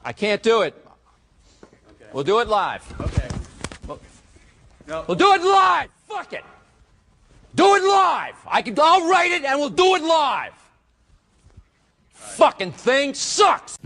I can't do it. Okay. We'll do it live. Okay. No. We'll do it live. Fuck it. Do it live. I'll write it and we'll do it live. Fucking thing sucks.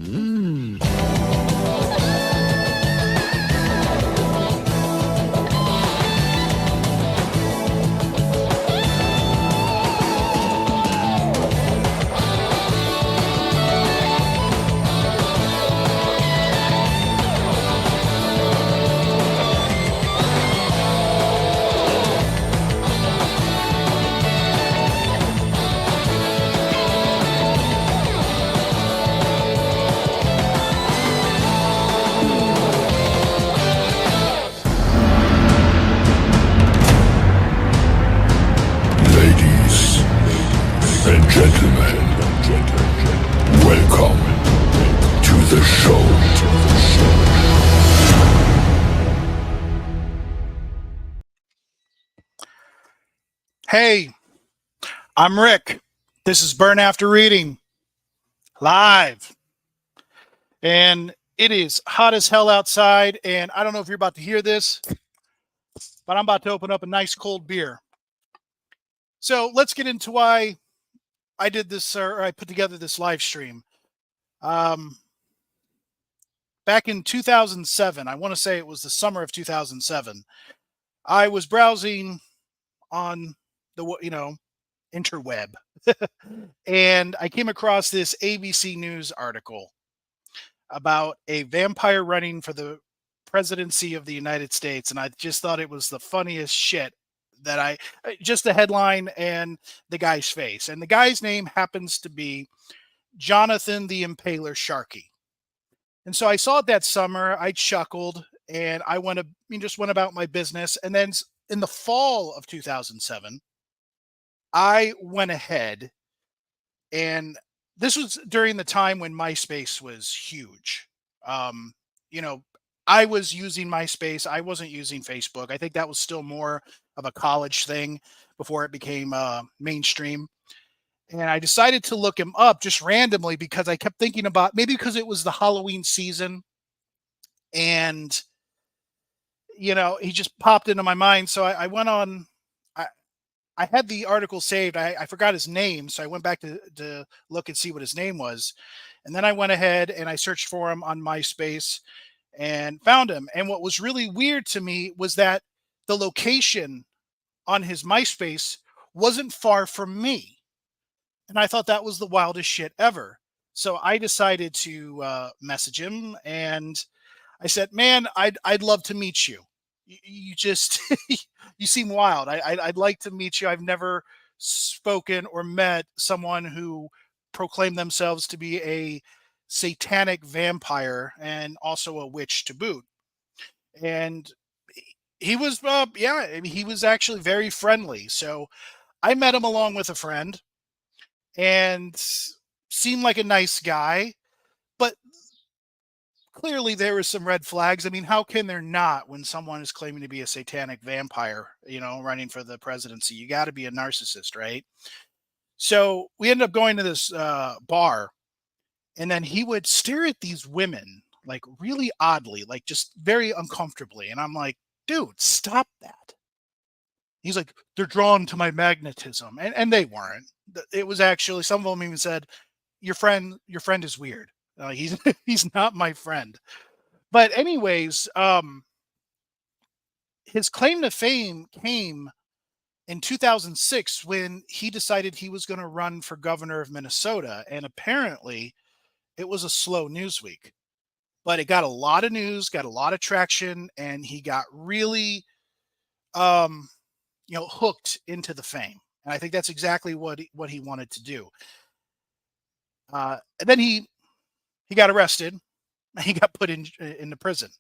Ladies and gentlemen, welcome to the show. Hey, I'm Rick. This is Burn After Reading live. And it is hot as hell outside. And I don't know if you're about to hear this, but I'm about to open up a nice cold beer. So let's get into why I did this, or I put together this live stream. Back in 2007, I want to say it was the summer of 2007, I was browsing on the, interweb. And I came across this ABC News article about a vampire running for the presidency of the United States. And I just thought it was the funniest shit that just the headline and the guy's face. And the guy's name happens to be Jonathon The Impaler Sharkey. And so I saw it that summer. I chuckled and I just went about my business. And then in the fall of 2007, I went ahead, and this was during the time when MySpace was huge. I was using MySpace. I wasn't using Facebook. I think that was still more of a college thing before it became mainstream. And I decided to look him up just randomly because I kept thinking about, maybe because it was the Halloween season and, he just popped into my mind. So I went on, I had the article saved. I forgot his name. So I went back to look and see what his name was. And then I went ahead and I searched for him on MySpace and found him. And what was really weird to me was that the location on his MySpace wasn't far from me. And I thought that was the wildest shit ever. So I decided to message him, and I said, "Man, I'd love to meet you. You just you seem wild. I'd like to meet you. I've never spoken or met someone who proclaimed themselves to be a satanic vampire and also a witch to boot." And he was, he was actually very friendly. So I met him along with a friend, and seemed like a nice guy, but clearly there were some red flags. I mean, how can there not when someone is claiming to be a satanic vampire, running for the presidency? You got to be a narcissist, right? So we ended up going to this bar, and then he would stare at these women like really oddly, like just very uncomfortably. And I'm like, dude, stop that. He's like, they're drawn to my magnetism. And they weren't. It was actually, some of them even said, your friend is weird. He's not my friend. But anyways, his claim to fame came in 2006 when he decided he was going to run for governor of Minnesota. And apparently it was a slow news week, but it got a lot of news, got a lot of traction, and he got really, hooked into the fame. And I think that's exactly what he wanted to do. And then he got arrested. He got put into prison,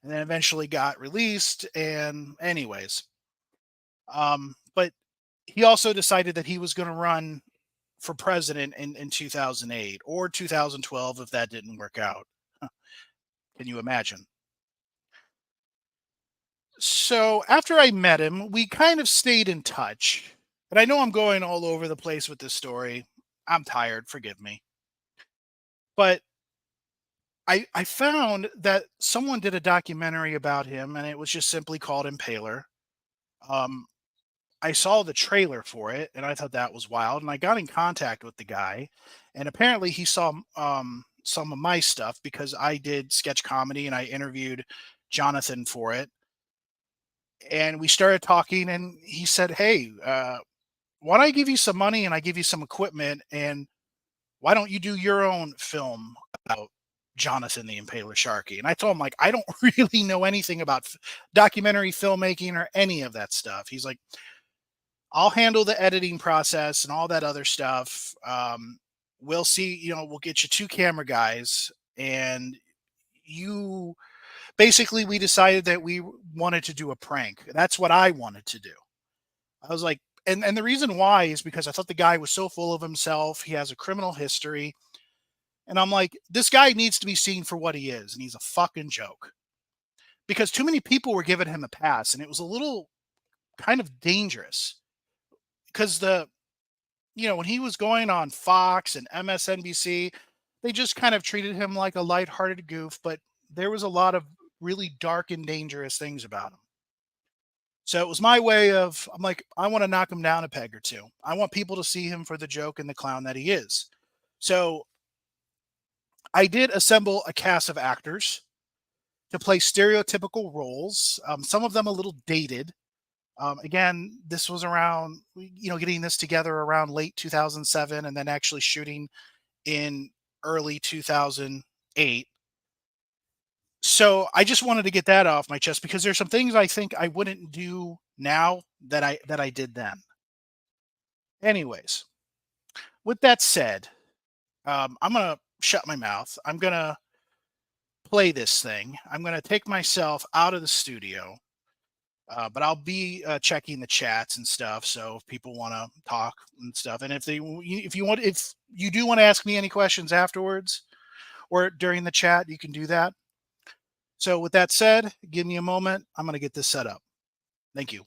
and then eventually got released. And anyways, but he also decided that he was going to run for president in 2008 or 2012 if that didn't work out. Can you imagine? So after I met him, we kind of stayed in touch. And I know I'm going all over the place with this story. I'm tired, forgive me. But I found that someone did a documentary about him, and it was just simply called Impaler. Um, I saw the trailer for it, and I thought that was wild. And I got in contact with the guy, and apparently he saw some of my stuff because I did sketch comedy, and I interviewed Jonathon for it. And we started talking, and he said, "Hey, why don't I give you some money and I give you some equipment, and why don't you do your own film about Jonathon the Impaler Sharkey?" And I told him, like, I don't really know anything about documentary filmmaking or any of that stuff. He's like, I'll handle the editing process and all that other stuff. We'll see, we'll get you 2 camera guys. And you basically, we decided that we wanted to do a prank. That's what I wanted to do. I was like, and the reason why is because I thought the guy was so full of himself. He has a criminal history. And I'm like, this guy needs to be seen for what he is. And he's a fucking joke. Because too many people were giving him a pass. And it was a little kind of dangerous. Because when he was going on Fox and MSNBC, they just kind of treated him like a lighthearted goof. But there was a lot of really dark and dangerous things about him. So it was my way of, I'm like, I want to knock him down a peg or two. I want people to see him for the joke and the clown that he is. So I did assemble a cast of actors to play stereotypical roles, some of them a little dated. Again, this was around, getting this together around late 2007 and then actually shooting in early 2008. So I just wanted to get that off my chest because there's some things I think I wouldn't do now that I did then. Anyways, with that said, I'm going to shut my mouth. I'm going to play this thing. I'm going to take myself out of the studio, but I'll be checking the chats and stuff. So if people want to talk and stuff, and if you do want to ask me any questions afterwards or during the chat, you can do that. So with that said, give me a moment. I'm going to get this set up. Thank you.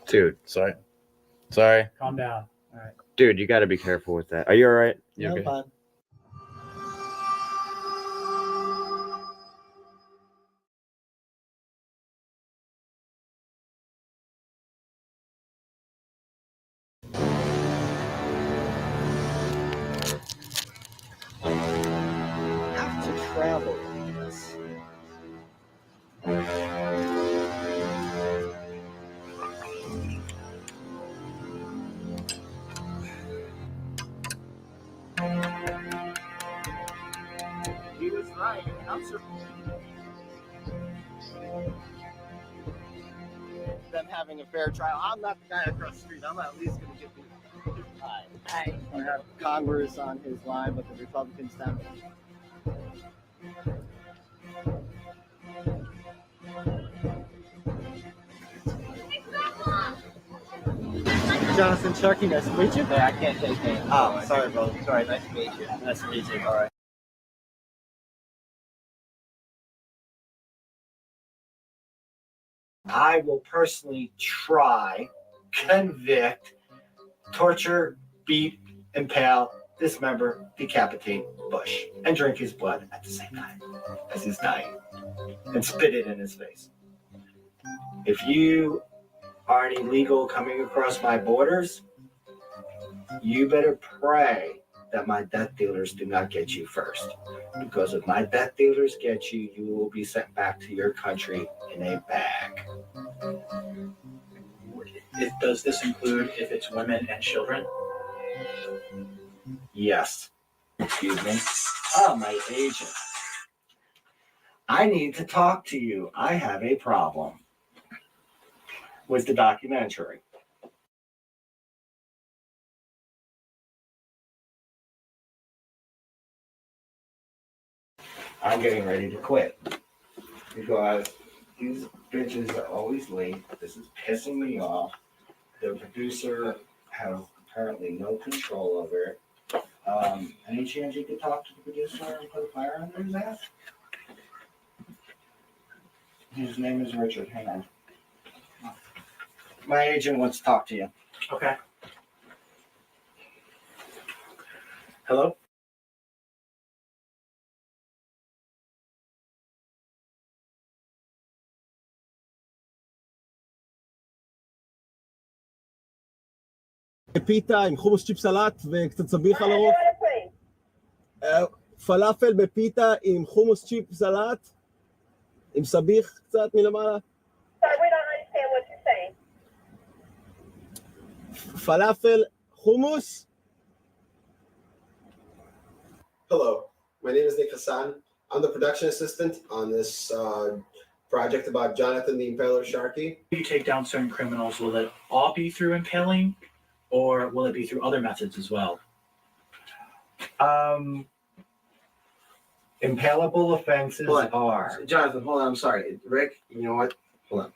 Dude, sorry. Calm down. All right. Dude, you got to be careful with that. Are you all right? You No, okay? fine. Have to travel in this. He was right. I'm surprised. Them having a fair trial. I'm not the guy across the street. I'm at least going to get the I have Congress on his line, but the Republicans down. Jonathon Sharkey, nice to meet you. Hey, I can't take names. Oh, sorry, bro. Sorry, nice to meet you. Nice to meet you. All right. I will personally try, convict, torture, beat, impale, dismember, decapitate Bush, and drink his blood at the same time as he's dying, and spit it in his face. If you are an illegal coming across my borders, you better pray that my death dealers do not get you first. Because if my death dealers get you, you will be sent back to your country in a bag. Does this include if it's women and children? Yes. Excuse me. Oh, my agent. I need to talk to you. I have a problem with the documentary. I'm getting ready to quit because these bitches are always late. This is pissing me off. The producer has apparently no control over it. Any chance you could talk to the producer and put a fire under his ass? His name is Richard. Hang on. My agent wants to talk to you. Okay. Hello? פיתה עם חומוס צ'יפ סלט וקצת סביח על הראש. פלאפל בפיתה עם חומוס צ'יפ סלט עם סביח קצת מלמעלה. Sorry, we don't understand what you're saying. פלאפל, חומוס. Hello, my name is Nick Hassan. I'm the production assistant on this project about Jonathon The Impaler Sharkey. If you take down certain criminals, will it all be through impaling, or will it be through other methods as well? Impalable offenses are. Jonathan, hold on. I'm sorry. Rick, you know what? Hold on.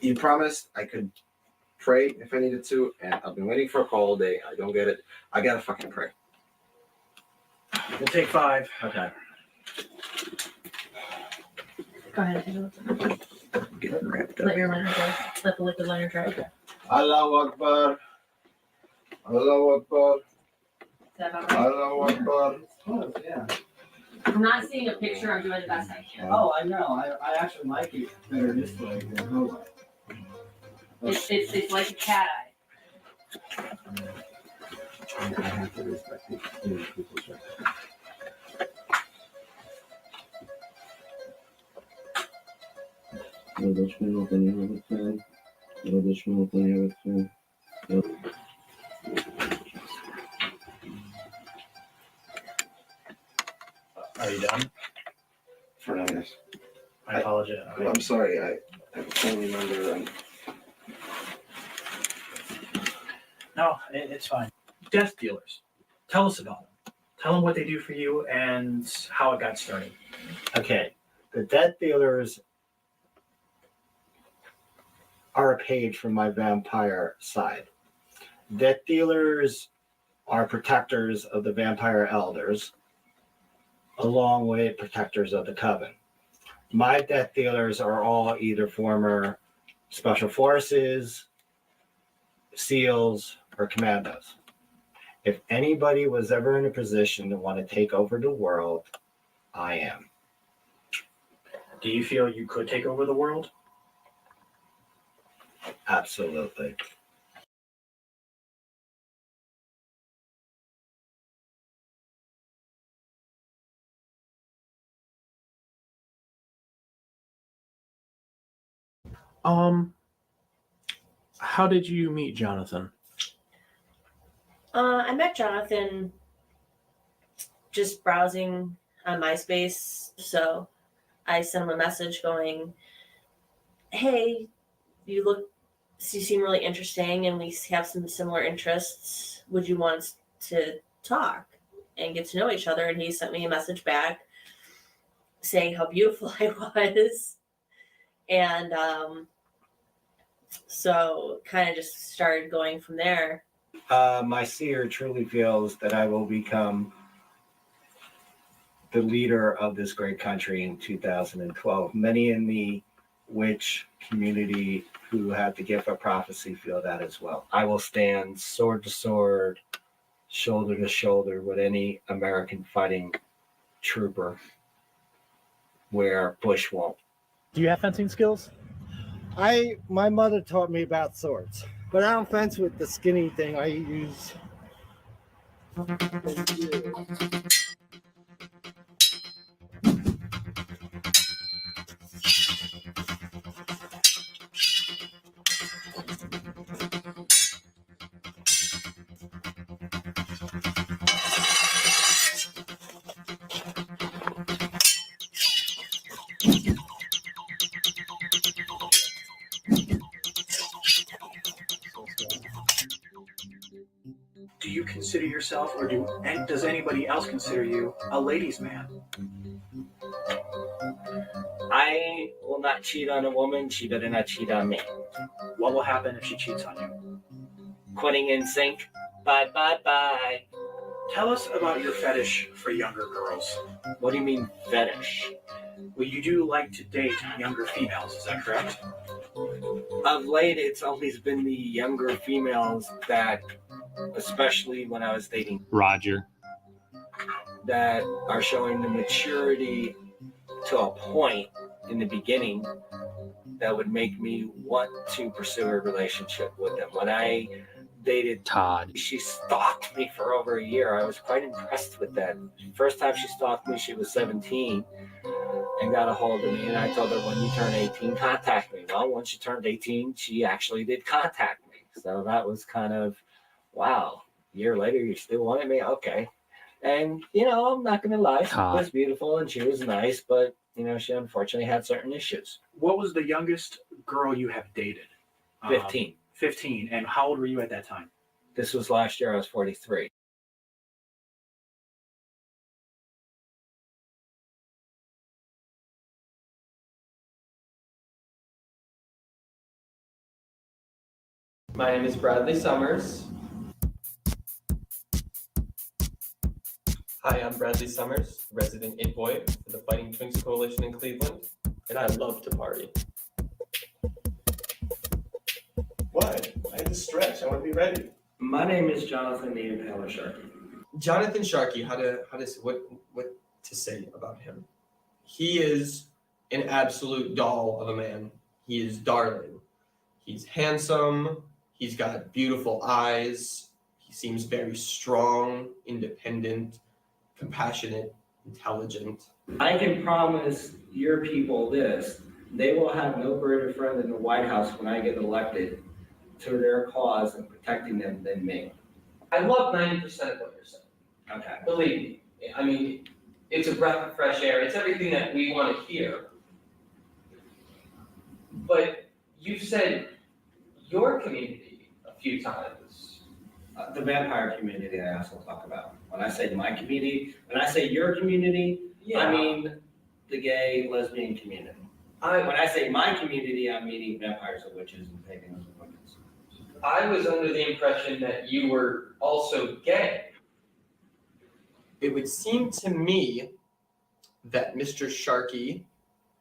You promised I could pray if I needed to, and I've been waiting for a call all day. I don't get it. I gotta fucking pray. We'll take 5. Okay. Go ahead. Getting wrapped up. Let your liner dry. Let the liquid liner dry. Okay. Allahu Akbar. Allahu Akbar. Is that about right? Allahu Akbar. Oh, yeah. I'm not seeing a picture. I'm doing the best I can. Oh, I know. I actually like it better this way than her way. It's like a cat eye. I have to respect it. Are you done? For now, yes. I apologize. I'm sorry. I can't remember. No, it's fine. Death dealers. Tell us about them. Tell them what they do for you and how it got started. Okay. The death dealers are a page from my vampire side. Death dealers are protectors of the vampire elders, along with protectors of the coven. My death dealers are all either former special forces, SEALs, or commandos. If anybody was ever in a position to want to take over the world, I am. Do you feel you could take over the world? Absolutely. How did you meet Jonathon? I met Jonathon just browsing on MySpace. So I sent him a message going, hey, you seem really interesting and we have some similar interests. Would you want us to talk and get to know each other? And he sent me a message back saying how beautiful I was. And so kind of just started going from there. My seer truly feels that I will become the leader of this great country in 2012. Many in the witch community who have the gift of prophecy feel that as well. I will stand sword to sword, shoulder to shoulder with any American fighting trooper where Bush won't. Do you have fencing skills? My mother taught me about swords, but I don't fence with the skinny thing. I use. yourself, or does anybody else consider you a ladies' man? I will not cheat on a woman. She better not cheat on me. What will happen if she cheats on you? Quitting in sync. Bye, bye, bye. Tell us about your fetish for younger girls. What do you mean fetish? Well, you do like to date younger females, is that correct? Of late, it's always been the younger females that, especially when I was dating Roger. that are showing the maturity to a point in the beginning that would make me want to pursue a relationship with them. When I dated Todd, she stalked me for over a year. I was quite impressed with that. First time she stalked me, she was 17 and got a hold of me, and I told her, when you turn 18, contact me. Well, once she turned 18, she actually did contact me. So that was kind of, wow, a year later, you still wanted me? Okay. And, I'm not going to lie, she was beautiful and she was nice, but, she unfortunately had certain issues. What was the youngest girl you have dated? 15. 15. And how old were you at that time? This was last year. I was 43. My name is Bradley Summers. Hi, I'm Bradley Summers, resident It Boy for the Fighting Twinks Coalition in Cleveland, and I love to party. What? I had to stretch. I want to be ready. My name is Jonathon The Impaler Sharkey. Jonathon Sharkey, what to say about him? He is an absolute doll of a man. He is darling. He's handsome. He's got beautiful eyes. He seems very strong, independent, compassionate, intelligent. I can promise your people this: they will have no greater friend in the White House when I get elected to their cause and protecting them than me. I love 90% of what you're saying. Okay. Believe me. I mean, it's a breath of fresh air. It's everything that we want to hear. But you've said your community a few times. The vampire community I also talk about. When I say my community, when I say your community, I mean the gay, lesbian community. When I say my community, I'm meaning vampires and witches and pagans and witches. I was under the impression that you were also gay. It would seem to me that Mr. Sharkey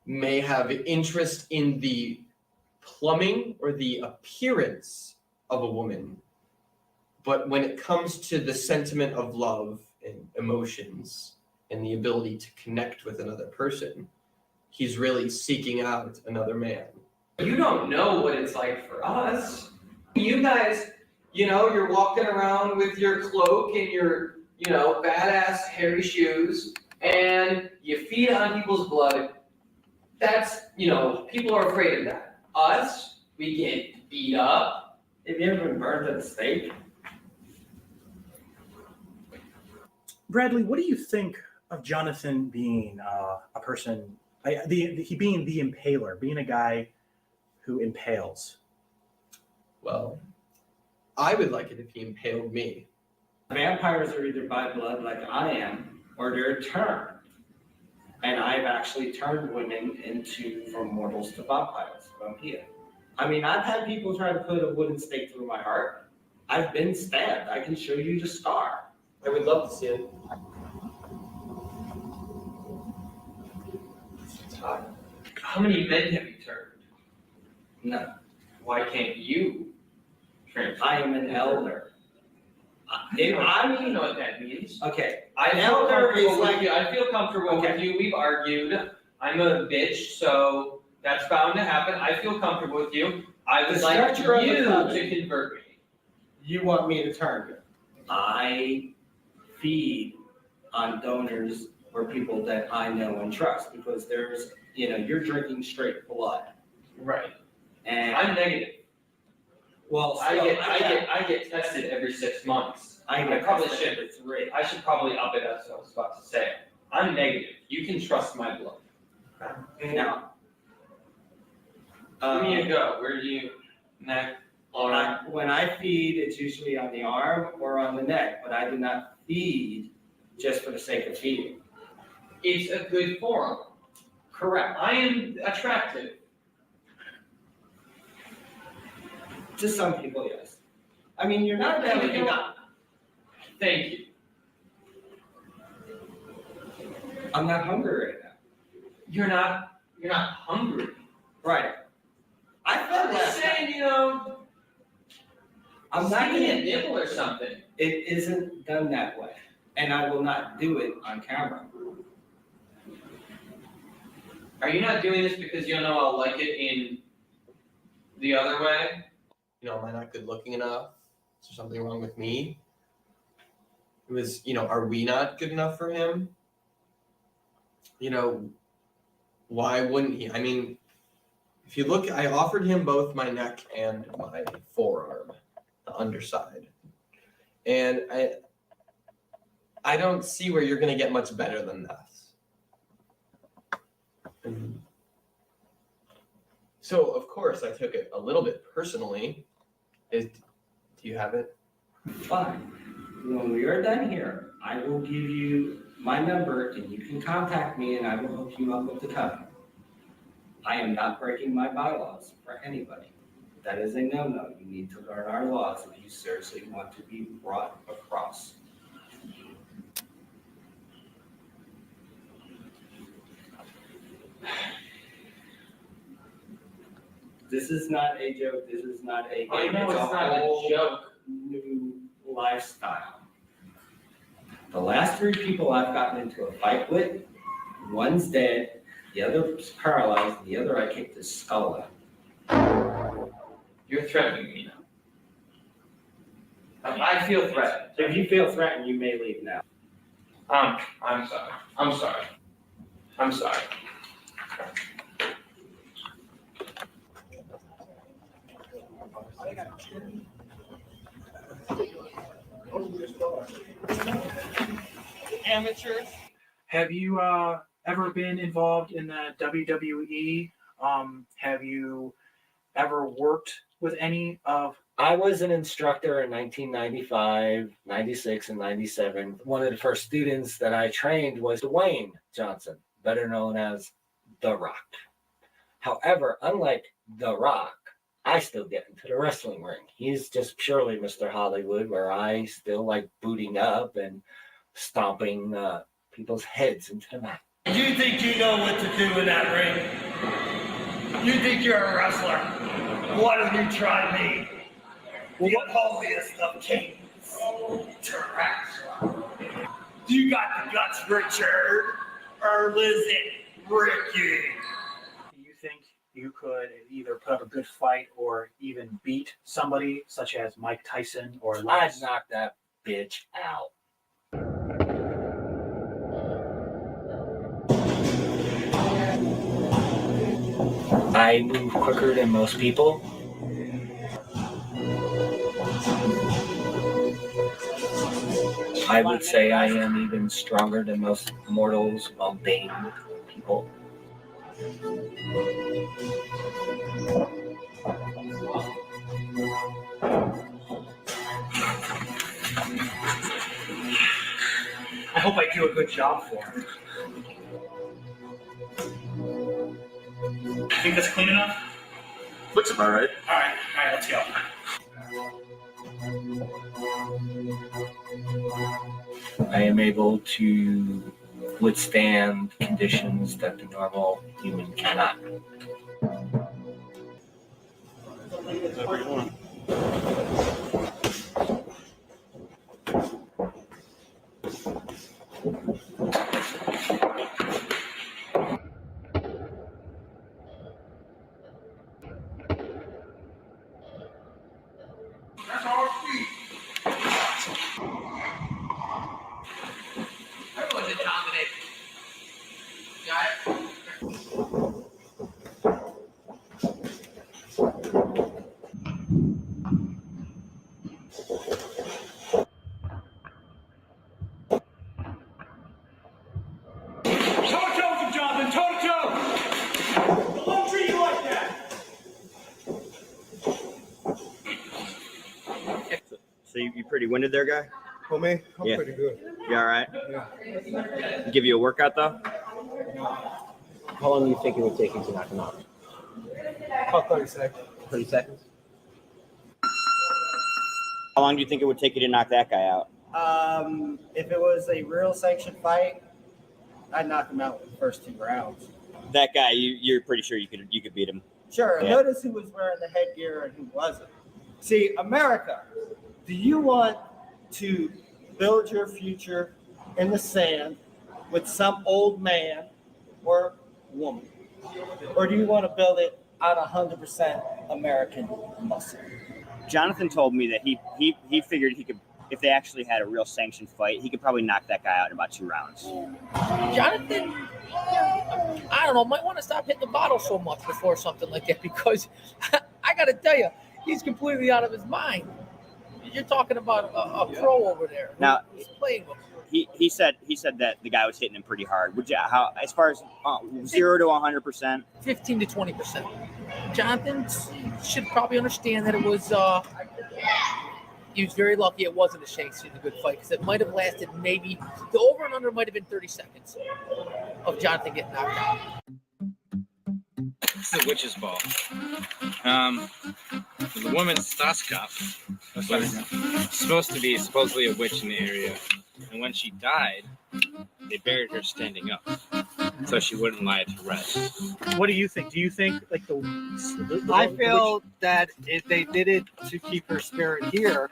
may have interest in the plumbing or the appearance of a woman. But when it comes to the sentiment of love and emotions and the ability to connect with another person, he's really seeking out another man. You don't know what it's like for us. You guys, you're walking around with your cloak and your, badass hairy shoes, and you feed on people's blood. That's, people are afraid of that. Us, we get beat up. Have you ever been burned at a stake? Bradley, what do you think of Jonathon being a person, he being the impaler, being a guy who impales? Well, I would like it if he impaled me. Vampires are either by blood like I am, or they're turned. And I've actually turned women from mortals to vampires. Vampire. I mean, I've had people try to put a wooden stake through my heart. I've been stabbed. I can show you the scar. I would love to see it. How many men have you turned? No. Why can't you transfer? I am an elder. You know what that means. Okay. I feel Elder is comfortable with like you. I feel comfortable with you. We've argued. I'm a bitch, so that's bound to happen. I feel comfortable with you. I would like you to convert me. You want me to turn? I feed on donors or people that I know and trust, because there's, you're drinking straight blood. Right. And I'm negative. Well, I get tested every 6 months. I probably tested should. every 3. I should probably up it, as I was about to say. I'm negative. You can trust my blood. Now, Where do you go? Where do you neck? When I feed, it's usually on the arm or on the neck, but I do not feed just for the sake of feeding. It's a good forum. Correct. I am attractive. To some people, yes. I mean, you're not that way, you're not. Thank you. I'm not hungry right now. You're not hungry. Right. I felt I'm that. just saying, you know, I'm not sticking gonna a nipple or something. It isn't done that way, and I will not do it on camera. Are you not doing this because you don't know I'll like it in the other way? You know, am I not good looking enough? Is there something wrong with me? It was, you know, are we not good enough for him? You know, why wouldn't he? I mean, if you look, I offered him both my neck and my forearm, the underside. And I don't see where you're going to get much better than this. So, of course, I took it a little bit personally. Do you have it? Fine. When we are done here, I will give you my number and you can contact me and I will hook you up with the company. I am not breaking my bylaws for anybody. That is a no-no. You need to learn our laws if you seriously want to be brought across. This is not a joke. This is not a game. I know it's not a joke. New lifestyle. The last 3 people I've gotten into a fight with, one's dead, the other's paralyzed, the other I kicked his skull out. You're threatening me now. I feel threatened. If you feel threatened, you may leave now. I'm sorry. I'm sorry. I'm sorry. Amateurs. Have you ever been involved in the WWE? Have you ever worked with any of? I was an instructor in 1995, 96, and 97. One of the first students that I trained was Dwayne Johnson, better known as The Rock. However, unlike The Rock, I still get into the wrestling ring. He's just purely Mr. Hollywood, where I still like booting up and stomping people's heads into the mat. You think you know what to do in that ring? You think you're a wrestler? Why don't you try me? The holiest of kings. Tarantula. Do you got the guts, Richard? Or is it Ricky? Do you think you could either put up a good fight or even beat somebody such as Mike Tyson or I'd knock that bitch out. I move quicker than most people. I would say I am even stronger than most mortals, mundane people. I hope I do a good job for him. Think that's clean enough? Looks about right. All right, let's go. I am able to withstand conditions that the normal human cannot. That's all feet. Everyone's a dominant. Got it? pretty winded there, guy? For me, I'm Yeah. pretty good. You all right? Yeah. Give you a workout, though? How long do you think it would take you to knock him out? About 30 seconds. 30 seconds? How long do you think it would take you to knock that guy out? If it was a real sanctioned fight, I'd knock him out with the first 2 rounds. That guy, you're pretty sure you could beat him. Sure. Yeah. Notice who was wearing the headgear and who wasn't. See, America, do you want to build your future in the sand with some old man or woman? Or do you want to build it on 100% American muscle? Jonathan told me that he figured he could, if they actually had a real sanctioned fight, he could probably knock that guy out in about 2 rounds. Jonathan, I don't know, might want to stop hitting the bottle so much before something like that, because I got to tell you, he's completely out of his mind. You're talking about a pro over there. Now, who's playing with him. he said that the guy was hitting him pretty hard. Would you, how, as far as 0 to 100%? 15 to 20%. Jonathan should probably understand that it was. He was very lucky it wasn't a Shanks in a good fight, because it might have lasted maybe the over and under might have been 30 seconds of Jonathan getting knocked out. This is a witch's ball. The woman Staska was supposed to be supposedly a witch in the area, and when she died, they buried her standing up, so she wouldn't lie to rest. What do you think? Do you think like the I feel that if they did it to keep her spirit here,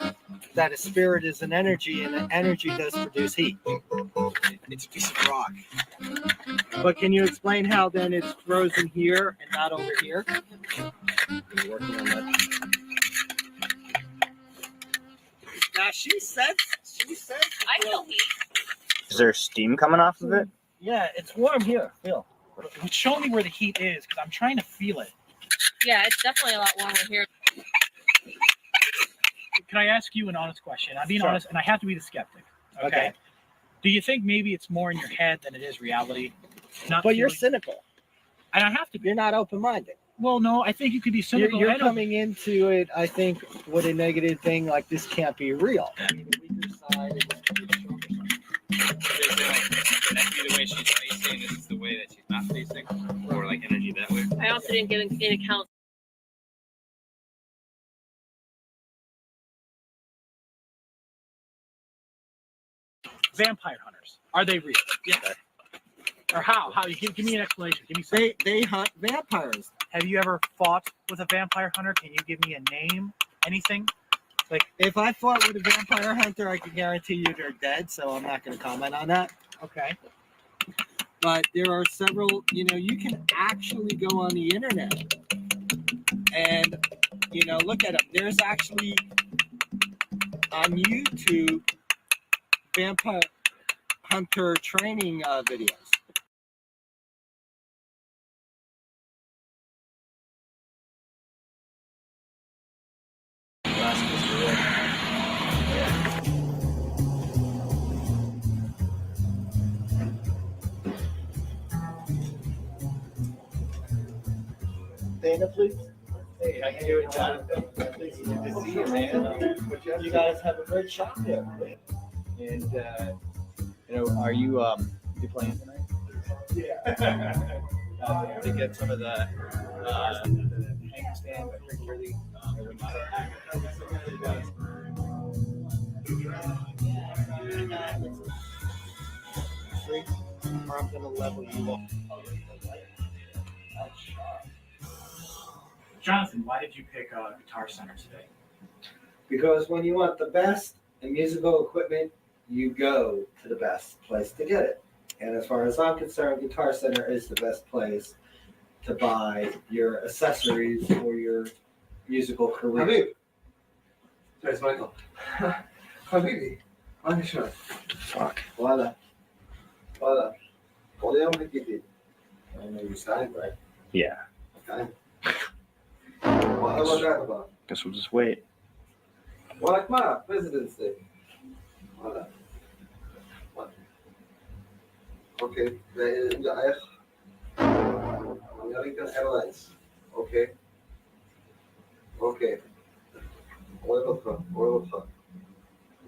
that a spirit is an energy, and an energy does produce heat. It's a piece of rock. But can you explain how then it's frozen here and not over here? We're working on that. Now she said. I feel heat. Is there steam coming off of it? Yeah, it's warm here. Feel. Show me where the heat is, because I'm trying to feel it. Yeah, it's definitely a lot warmer here. Can I ask you an honest question? I'm being Sure. honest, and I have to be the skeptic. Okay. Do you think maybe it's more in your head than it is reality? But you're cynical. And I have to be. You're not open-minded. Well, no, I think you could be cynical. You're and coming into it, I think, with a negative thing like this can't be real. Could that be the way she's facing? This is the way that she's not facing, or like energy that way. I also didn't give in account. Vampire hunters, are they real? Yes. Or how? How? Give me an explanation. Give me something. They hunt vampires. Have you ever fought with a vampire hunter? Can you give me a name? Anything? Like, if I fought with a vampire hunter, I can guarantee you they're dead, so I'm not going to comment on that. Okay. But there are several, you can actually go on the internet and, look at them. There's actually on YouTube vampire hunter training videos. Dana, please. Hey, how you doing, Jonathan? Please, good to see you, man. You guys have a great shop here. And are you playing tonight? Yeah. To get some of the hang stand by Rick Worthy. Or I'm gonna level you up. Jonathan, why did you pick Guitar Center today? Because when you want the best in musical equipment, you go to the best place to get it. And as far as I'm concerned, Guitar Center is the best place to buy your accessories for your musical career. Habib. There's Michael. Habibi. Anisha. Fuck. Voila. Voila. Volume repeated. I know you signed, right? Yeah. Okay. What about? Guess we'll just wait. What about President's Day? Voila. What? Okay. The American Airlines. Okay. Okay. What about her?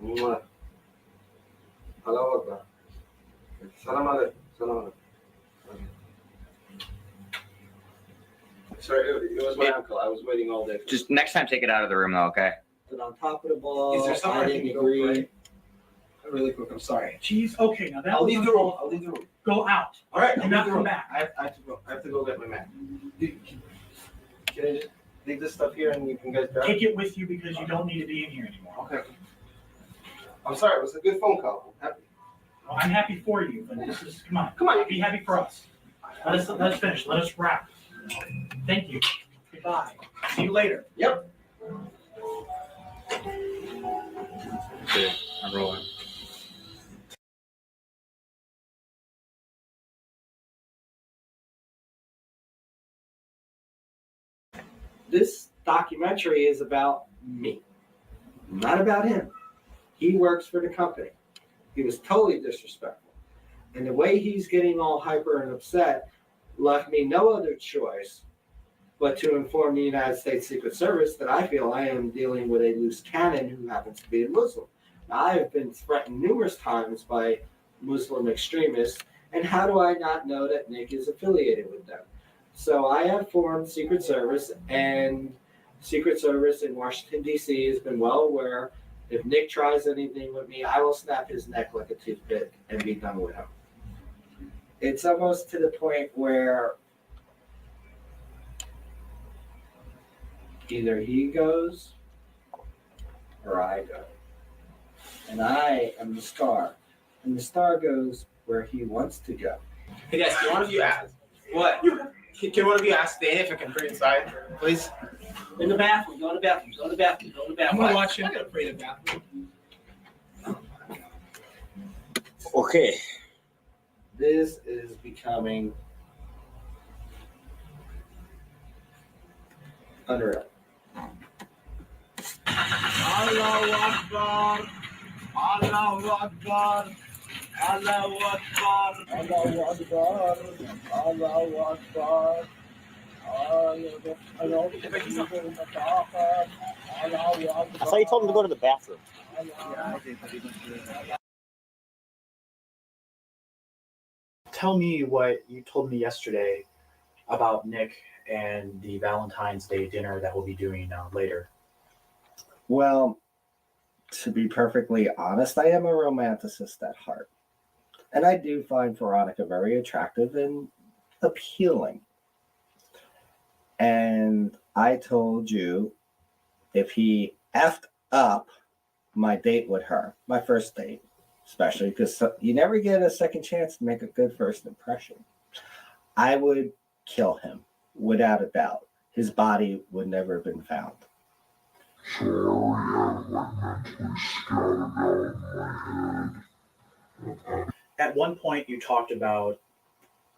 Mwah. Hello, Akbar. Salam alaikum. Salam alaikum. Sorry, it was my uncle. I was waiting all day. Just next time, take it out of the room, though. Okay. Put on top of the ball. Is there somewhere I didn't can go agree. pray? Really quick, I'm sorry. Jeez, okay, now that I'll was leave the room. uncalled I'll for. leave the room. Go out. All right, Do I'll not leave the come room. back. I have to go. I have to go get my Mac. Can I just leave this stuff here and you can guys grab Take it with you because you don't need to be in here anymore. Okay. I'm sorry. It was a good phone call. I'm happy. Well, I'm happy for you, but this is come on, be happy for us. Let's finish. Let us wrap. Thank you. Goodbye. See you later. Yep. Okay, I'm rolling. This documentary is about me, not about him. He works for the company. He was totally disrespectful. And the way he's getting all hyper and upset left me no other choice but to inform the United States Secret Service that I feel I am dealing with a loose cannon who happens to be a Muslim. Now, I have been threatened numerous times by Muslim extremists, and how do I not know that Nick is affiliated with them? So I have formed Secret Service, and Secret Service in Washington, D.C. has been well aware if Nick tries anything with me, I will snap his neck like a toothpick and be done with him. It's almost to the point where either he goes or I go. And I am the star. And the star goes where he wants to go. Hey guys, can one of you ask? What? Can one of you ask Dana if I can pray inside, please? In the bathroom, go to the bathroom, go to the bathroom, go to the bathroom. I'm gonna watch you. I'm gonna pray in the bathroom. Okay. This is becoming unreal. Allahu Akbar. Allahu Akbar. Allahu Akbar. Allahu Akbar. Allahu Akbar. I thought you told him to go to the bathroom. Tell me what you told me yesterday about Nick and the Valentine's Day dinner that we'll be doing later. Well, to be perfectly honest, I am a romanticist at heart. And I do find Veronica very attractive and appealing. And I told you if he effed up my date with her, my first date, especially because you never get a second chance to make a good first impression, I would kill him without a doubt. His body would never have been found. At one point, you talked about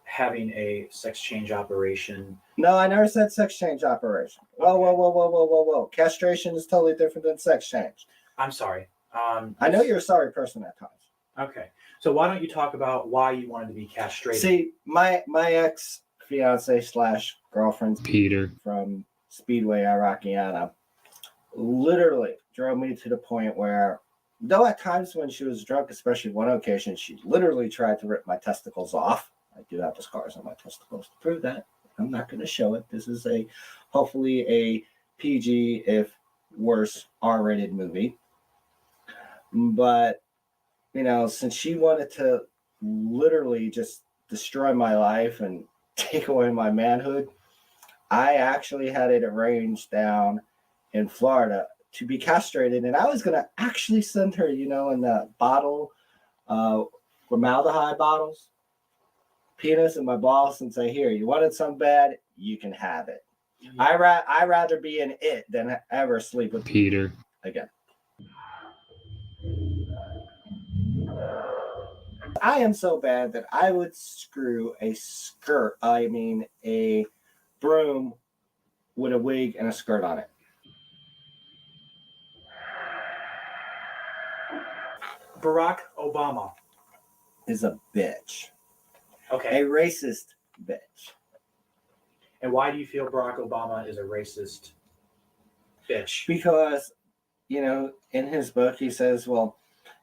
having a sex change operation. No, I never said sex change operation. Whoa. Castration is totally different than sex change. I'm sorry. I know you're a sorry person at times. Okay. So why don't you talk about why you wanted to be castrated? See, my ex-fiance / girlfriend, Peter, from Speedway, Iraqiana, literally drove me to the point where, though at times when she was drunk, especially one occasion, she literally tried to rip my testicles off. I do have the scars on my testicles to prove that. I'm not going to show it. This is hopefully a PG, if worse, R-rated movie. But, since she wanted to literally just destroy my life and take away my manhood, I actually had it arranged down in Florida to be castrated. And I was going to actually send her, in the bottle, formaldehyde bottles, penis in my balls, and say, here, you wanted some bad, you can have it. I'd rather be in it than ever sleep with Peter again. I am so bad that I would screw a broom with a wig and a skirt on it. Barack Obama is a bitch. Okay. A racist bitch. And why do you feel Barack Obama is a racist bitch? Because in his book, he says, well,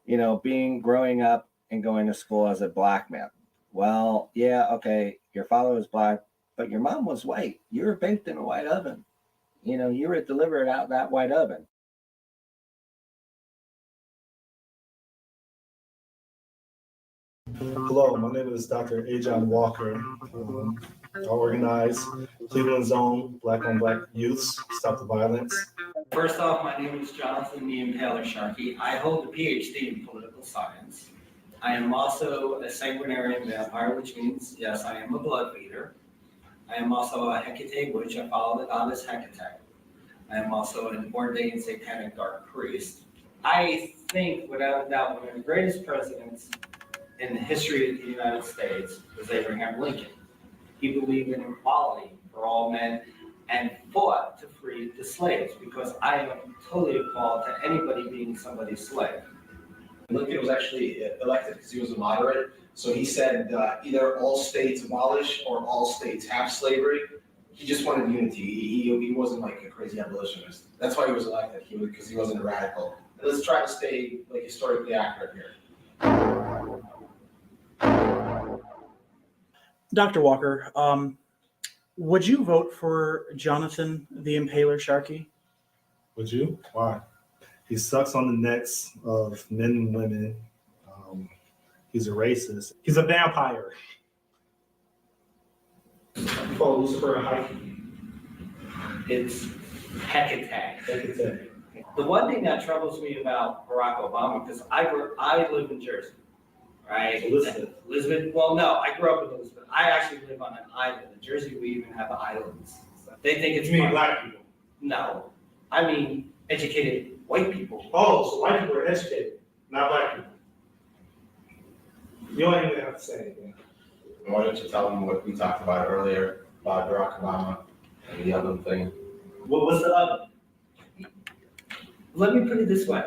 growing up and going to school as a black man. Well, yeah, okay, your father was black, but your mom was white. You were baked in a white oven. You were delivered out that white oven. Hello, my name is Dr. Ajon Walker. I organize Cleveland's own Black on Black Youths Stop the Violence. First off, my name is Jonathon The Impaler Sharkey. I hold a PhD in political science. I am also a sanguinarian vampire, which means, yes, I am a blood feeder. I am also a Hecate witch. I follow the goddess Hecate. I am also an ordained satanic dark priest. I think, without a doubt, one of the greatest presidents in the history of the United States was Abraham Lincoln. He believed in equality for all men and fought to free the slaves, because I am totally appalled to anybody being somebody's slave. Lincoln was actually elected because he was a moderate. So he said either all states abolish or all states have slavery. He just wanted unity. He wasn't like a crazy abolitionist. That's why he was elected, because he wasn't a radical. And let's try to stay like historically accurate here. Dr. Walker, would you vote for Jonathon the Impaler Sharkey? Would you? Why? He sucks on the necks of men and women. He's a racist. He's a vampire. Oh, Lucifer and Hike. It's Hecate. The one thing that troubles me about Barack Obama, because I live in Jersey, right? Elizabeth. Well, no, I grew up in Elizabeth. I actually live on an island. In Jersey, we even have islands. They think it's You mean black people? No, I mean educated white people. Oh, so white people are educated, not black people. You don't even have to say anything. Why don't you tell them what we talked about earlier about Barack Obama and the oven thing? What's the oven? Let me put it this way.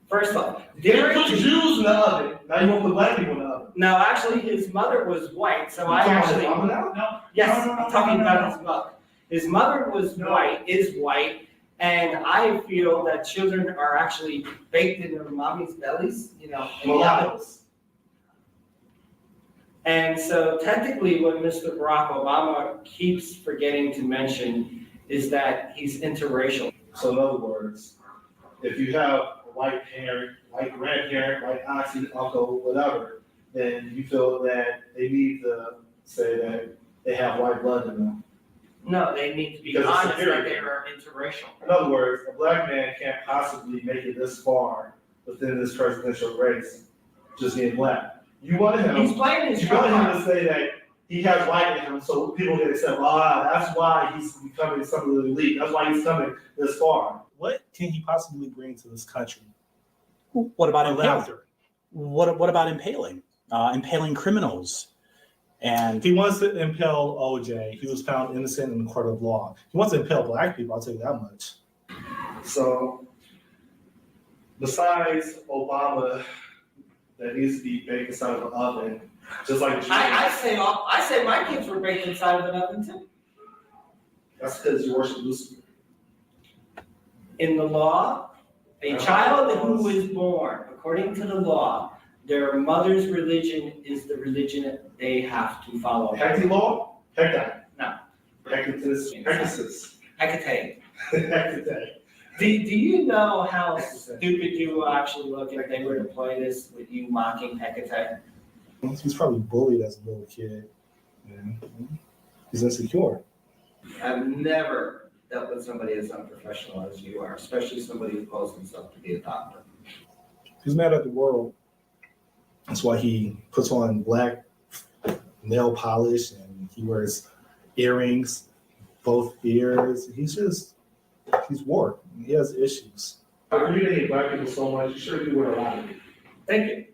First off, They put Jews in the oven. Now you want to put black people in the oven. No, actually, his mother was white, so You I talking about actually. his mama now? No, yes, No. I'm talking about his mother. His mother was white, is white, and I feel that children are actually baked in their mommy's bellies, in the oven. And so technically what Mr. Barack Obama keeps forgetting to mention is that he's interracial. So in other words, if you have a white parent, white grandparent, white auntie, uncle, whatever, then you feel that they need to say that they have white blood in them. No, they need to be Because it's honest that superior. they are interracial. In other words, a black man can't possibly make it this far within this presidential race, just being black. You want him. He's playing his You want him card. to say that he has white in him, so people can accept. That's why he's becoming something of the elite. That's why he's coming this far. What can he possibly bring to this country? What about impaling? Laughter. What about impaling? Impaling criminals. And he wants to impale OJ. He was found innocent in the court of law. He wants to impale black people, I'll tell you that much. So, besides Obama, that needs to be baked inside of an oven, just like Jews. I say my kids were baked inside of an oven too. That's because you worship Lucifer. In the law, a child who is born, according to the law, their mother's religion is the religion that they have to follow. Hecate law? Hecate. No. Hecate. Hecate. Hecate. Do you know how stupid you will actually look if they were to play this with you mocking Hecate? He's probably bullied as a little kid. Yeah. He's insecure. I've never dealt with somebody as unprofessional as you are, especially somebody who calls himself to be a doctor. He's mad at the world. That's why he puts on black nail polish and he wears earrings, both ears. He's warped. He has issues. If you hate black people so much, you sure do wear a lot of it. Thank you.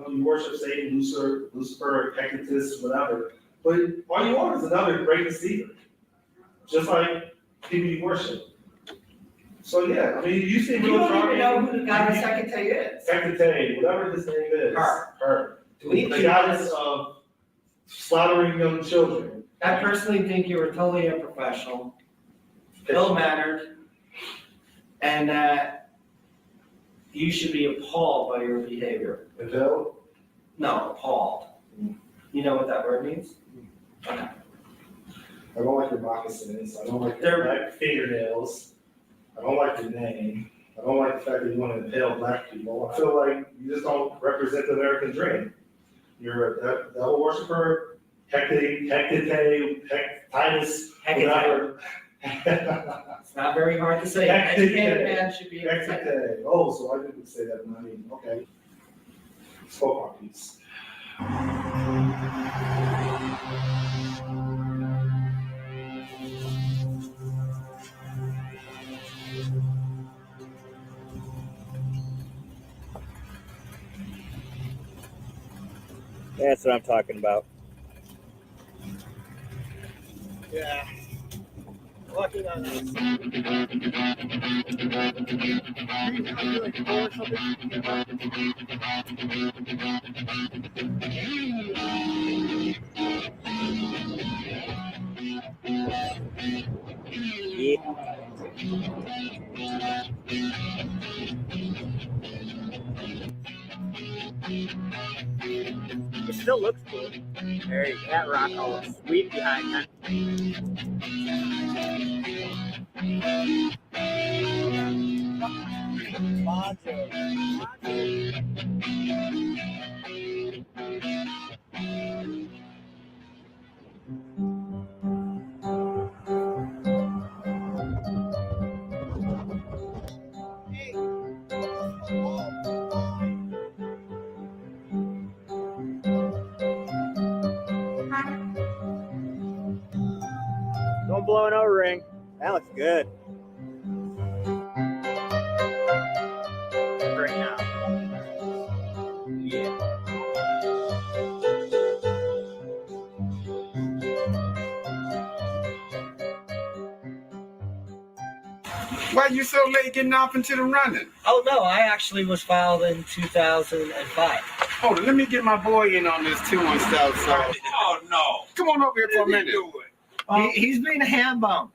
You worship Satan, Lucifer, Hecate, whatever. But all you want is another great deceiver. Just like people you worship. So yeah, I mean, you see You don't even know who the goddess Hecate is. Hecate, whatever his name is. Her. We The goddess of slaughtering young children. I personally think you were totally unprofessional, ill-mannered, and that You should be appalled by your behavior. Impaled? No, appalled. You know what that word means? Okay. I don't like your moccasins. I don't like your black fingernails. I don't like your name. I don't like the fact that you want to impale black people. I feel like you just don't represent the American dream. You're a devil worshiper, Titus, whatever. It's not very hard to say. Educated man should be able to say that. Oh, so I didn't say that. I mean, okay. Spoke my piece. That's what I'm talking about. Yeah. Lucky on It still looks cool. There you go. That rock all sweet behind that. Don't blow an O-ring. That looks good. Right now. Yeah. Why you so late getting off into the running? Oh no, I actually was filed in 2005. Hold on, let me get my boy in on this too and stuff. So. Oh no! Come on over here for a minute. He's being a ham bum.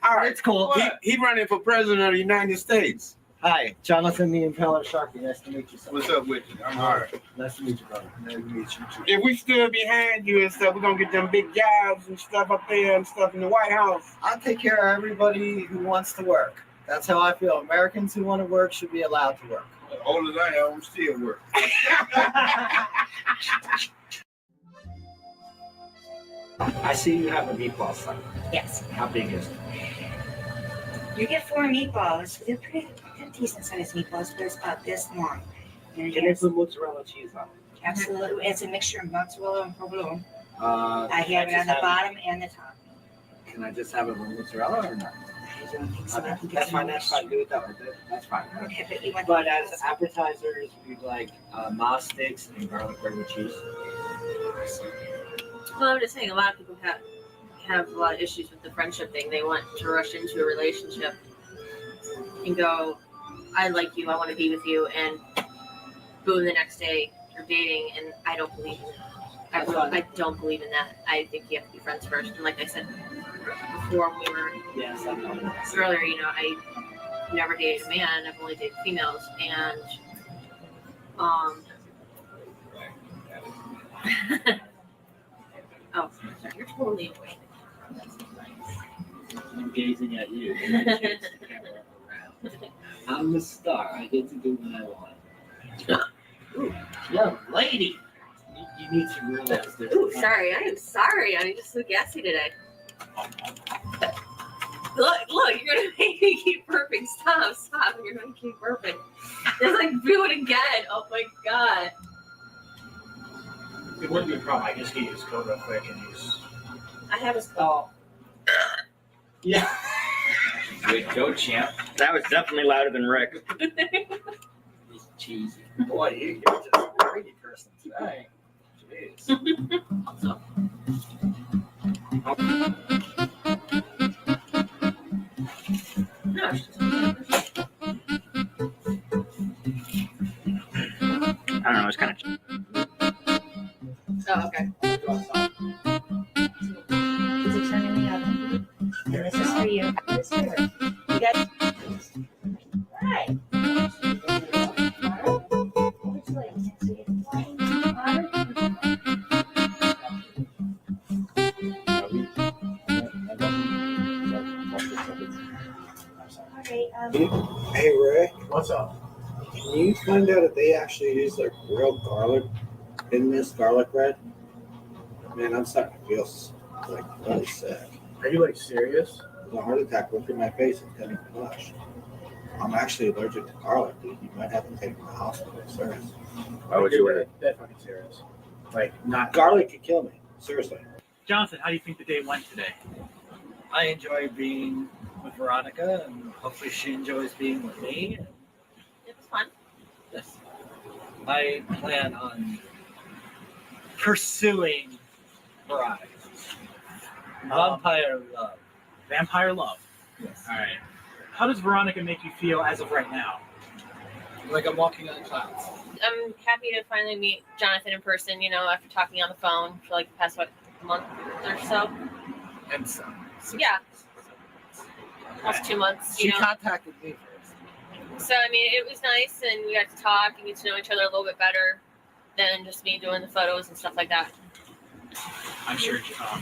All right, it's cool. He running for president of the United States. Hi, Jonathon The Impaler Sharkey. Nice to meet you, sir. What's up with you? I'm all right. Nice to meet you, brother. Nice to meet you too. If we stood behind you and stuff, we're gonna get them big jobs and stuff up there and stuff in the White House. I'll take care of everybody who wants to work. That's how I feel. Americans who want to work should be allowed to work. Old as I am, I'm still working. I see you have a meatball site. Yes. How big is it? You get 4 meatballs. They're pretty decent sized meatballs, but it's about this long. And Can they put mozzarella cheese on it? absolutely, it's a mixture of mozzarella and provolone. Can I have it just on the have bottom and the top. Can I just have it with mozzarella or not? I don't think so. I think That's it's fine. a That's fine. Do it that way. That's fine. Okay, but you want But as appetizers, we'd like moss sticks and garlic bread with cheese. Well, I'm just saying, a lot of people have a lot of issues with the friendship thing. They want to rush into a relationship and go, I like you, I want to be with you, and boom, the next day you're dating, and I don't believe in that. I don't believe in that. I think you have to be friends first. And like I said before, when we were earlier, you know, I never dated a man. I've only dated females, and oh, sorry, you're totally awake. I'm gazing at you. I'm the star. I get to do what I want. Ooh, young lady. You need to realize this. Ooh, sorry. I am sorry. I'm just so gassy today. Look, you're gonna make me keep burping. Stop. You're gonna keep burping. Just like do it again. Oh my god. It wouldn't be a problem. I just get his code real quick and use. I have his call. Yeah. Good go, champ. That was definitely louder than Rick. He's cheesy. Boy, you're just a crazy person today. Jeez. No, it's just... I don't know. It's kind of. Oh, okay. Is it turning in the oven? And this is for you. This is for you. You guys. Right. Hey Ray, What's up? can you find out if they actually use like real garlic in this garlic bread? Man, I'm starting to feel like really sick. Are you like serious? The heart attack went through my face and couldn't flush. I'm actually allergic to garlic, dude. You might have to take me to the hospital, serious. Why would you? That fucking serious. Like not garlic could kill me. Seriously. Jonathan, how do you think the day went today? I enjoy being with Veronica, and hopefully she enjoys being with me. It was fun. Yes. I plan on pursuing Veronica. Vampire love. Vampire love. Yes. All right. How does Veronica make you feel as of right now? Like I'm walking on clouds. I'm happy to finally meet Jonathan in person, you know, after talking on the phone for like the past, month or so. And so Yeah. Almost 2 months, She contacted me first. So, I mean, it was nice, and we got to talk and get to know each other a little bit better than just me doing the photos and stuff like that. I'm sure,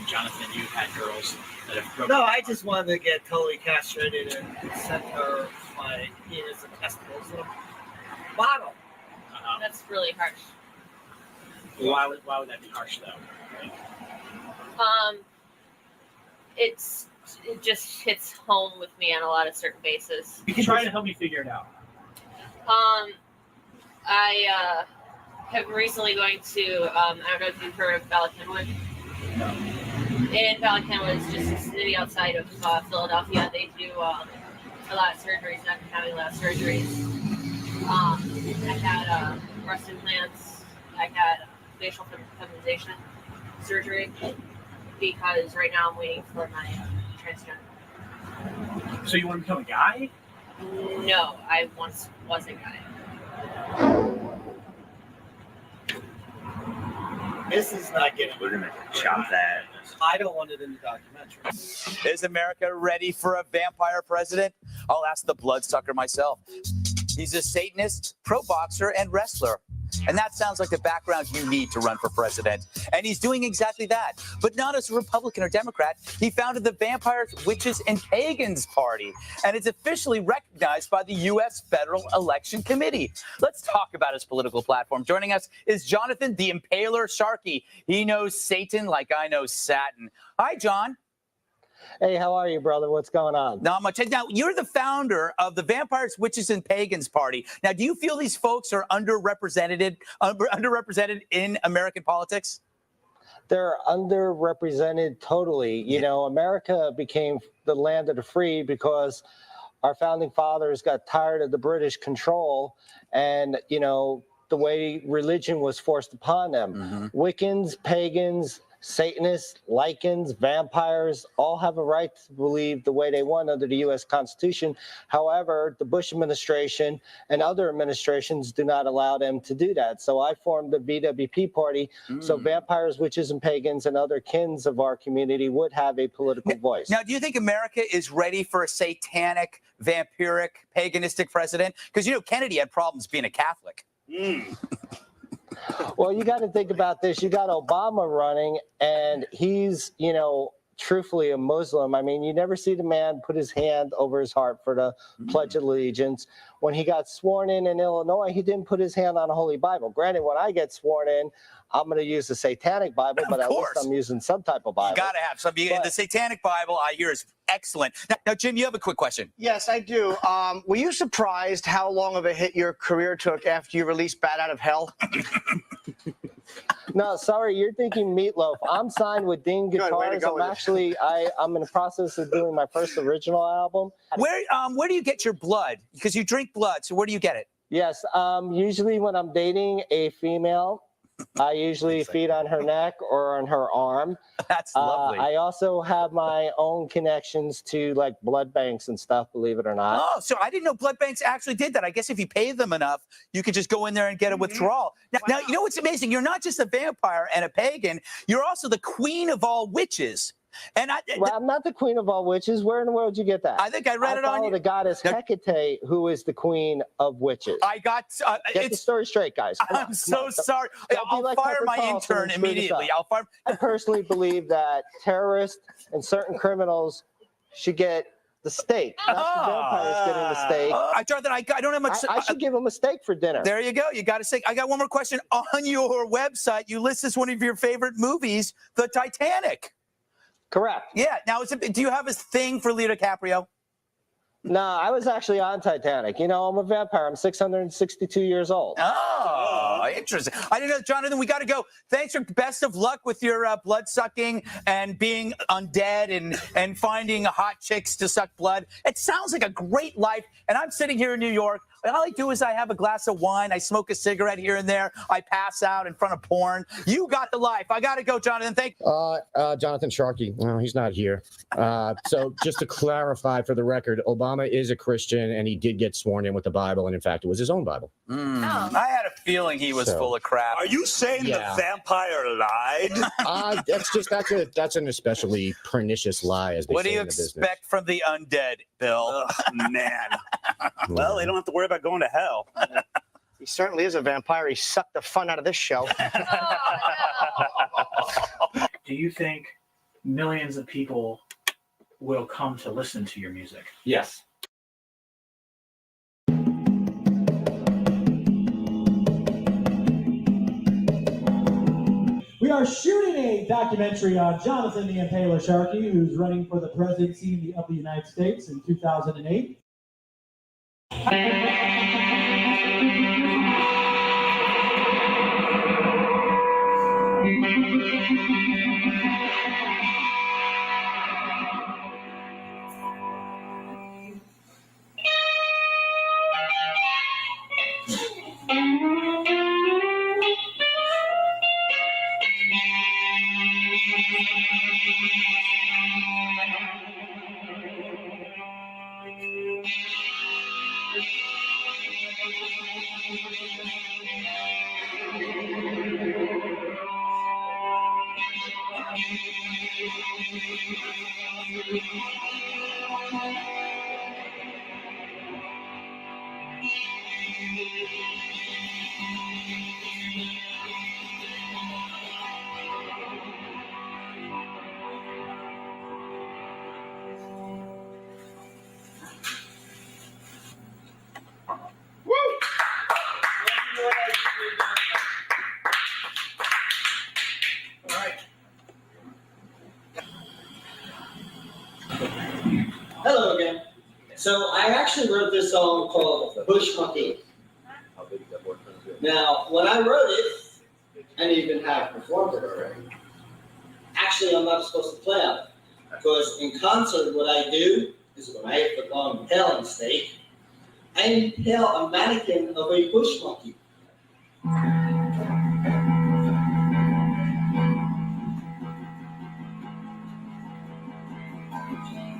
Jonathan, you've had girls that have broken. No, I just wanted to get totally castrated and send her my penis and testicles in a bottle. That's really harsh. Why would that be harsh, though? Like, It just hits home with me on a lot of certain bases. you can try to help me figure it out. I have been recently going to, I don't know if you've heard of Valentine. No. And Valentine is just a city outside of Philadelphia. They do a lot of surgeries, and I've been having a lot of surgeries. I had breast implants. I had facial feminization surgery because right now I'm waiting for my transgender. So you want to become a guy? No, I once was a guy. This is not getting. We're gonna chop that. I don't want it in the documentary. Is America ready for a vampire president? I'll ask the bloodsucker myself. He's a Satanist, pro boxer, and wrestler. And that sounds like the background you need to run for president. And he's doing exactly that. But not as a Republican or Democrat. He founded the Vampires, Witches, and Pagans Party. And it's officially recognized by the U.S. Federal Election Committee. Let's talk about his political platform. Joining us is Jonathon The Impaler Sharkey. He knows Satan like I know Satin. Hi, John. Hey, how are you, brother? What's going on? Not much. Now, you're the founder of the Vampires, Witches, and Pagans Party. Now, do you feel these folks are underrepresented in American politics? They're underrepresented totally. You know, America became the land of the free because our founding fathers got tired of the British control and, you know, the way religion was forced upon them. Wiccans, pagans, Satanists, lichens, vampires all have a right to believe the way they want under the U.S. Constitution. However, the Bush administration and other administrations do not allow them to do that. So I formed the VWP party so vampires, witches, and pagans and other kins of our community would have a political voice. Now, do you think America is ready for a satanic, vampiric, paganistic president? Because, you know, Kennedy had problems being a Catholic. Well, you got to think about this. You got Obama running, and he's, you know, truthfully a Muslim. I mean, you never see the man put his hand over his heart for the Pledge of Allegiance. When he got sworn in Illinois, he didn't put his hand on a Holy Bible. Granted, when I get sworn in, I'm going to use the Satanic Bible, but at least I'm using some type of Bible. You got to have some. The Satanic Bible, I hear, is excellent. Now, Jim, you have a quick question. Yes, I do. Were you surprised how long of a hit your career took after you released Bat Out of Hell? No, sorry, you're thinking Meatloaf. I'm signed with Dean Good, way to Guitars. go I'm with it. actually, I'm in the process of doing my first original album. Where do you get your blood? Because you drink blood, so where do you get it? Yes, usually when I'm dating a female, I usually feed on her neck or on her arm. That's lovely. I also have my own connections to like blood banks and stuff, believe it or not. Oh, so I didn't know blood banks actually did that. I guess if you pay them enough, you could just go in there and get a withdrawal. Now, you know what's amazing? You're not just a vampire and a pagan. You're also the queen of all witches. And well, I'm not the queen of all witches. Where in the world did you get that? I think I read it on you. The goddess Hecate, who is the queen of witches. I got get the story straight, guys. I'm so sorry. I'll fire my intern immediately. I'll fire. I personally believe that terrorists and certain criminals should get the steak, not the vampires getting the steak. Jonathan, I don't have much. I should give him a steak for dinner. There you go. You got to say. I got one more question. On your website, you list as one of your favorite movies, The Titanic. Correct. Yeah. Now, do you have a thing for Leo DiCaprio? No, I was actually on Titanic. You know, I'm a vampire. I'm 662 years old. Oh, interesting. I didn't know, Jonathan. We got to go. Thanks for best of luck with your blood sucking and being undead and finding hot chicks to suck blood. It sounds like a great life. And I'm sitting here in New York. All I do is I have a glass of wine. I smoke a cigarette here and there. I pass out in front of porn. You got the life. I got to go, Jonathan. Thank you. Jonathan Sharkey. No, he's not here. So just to clarify for the record, Obama is a Christian, and he did get sworn in with the Bible, and in fact, it was his own Bible. I had a feeling he was full of crap. Are you saying the vampire lied? That's an especially pernicious lie, as they What do say you in the business. expect from the undead, Bill? Man. Well, they don't have to worry about going to hell. He certainly is a vampire. He sucked the fun out of this show. Do you think millions of people will come to listen to your music? Yes. We are shooting a documentary on Jonathon The Impaler Sharkey, who's running for the presidency of the United States in 2008. Hello again. So I actually wrote this song called Bush Monkey. Now, when I wrote it, and even have performed it already, actually I'm not supposed to play on it. Because in concert, what I do is when I put on impaling steak, I impale a mannequin of a bush monkey.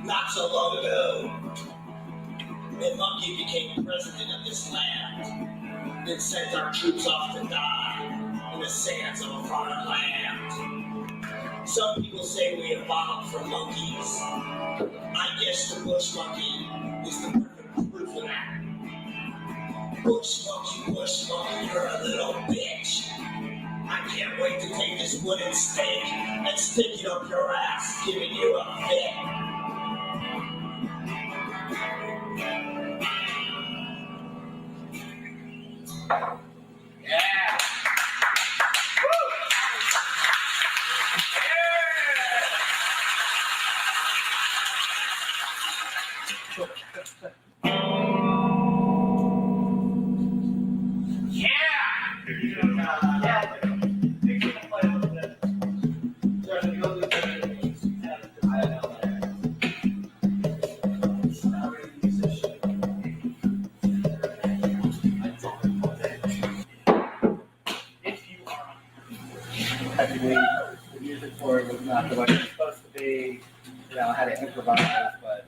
Not so long ago, a monkey became president of this land, then sent our troops off to die in the sands of a foreign land. Some people say we evolved from monkeys. I guess the bush monkey is the perfect proof of that. Bush monkey, you're a little bitch. I can't wait to take this wooden stake and stick it up your ass, giving you a fit. Yeah. The music for it was not the way it was supposed to be. You know, I had to improvise, but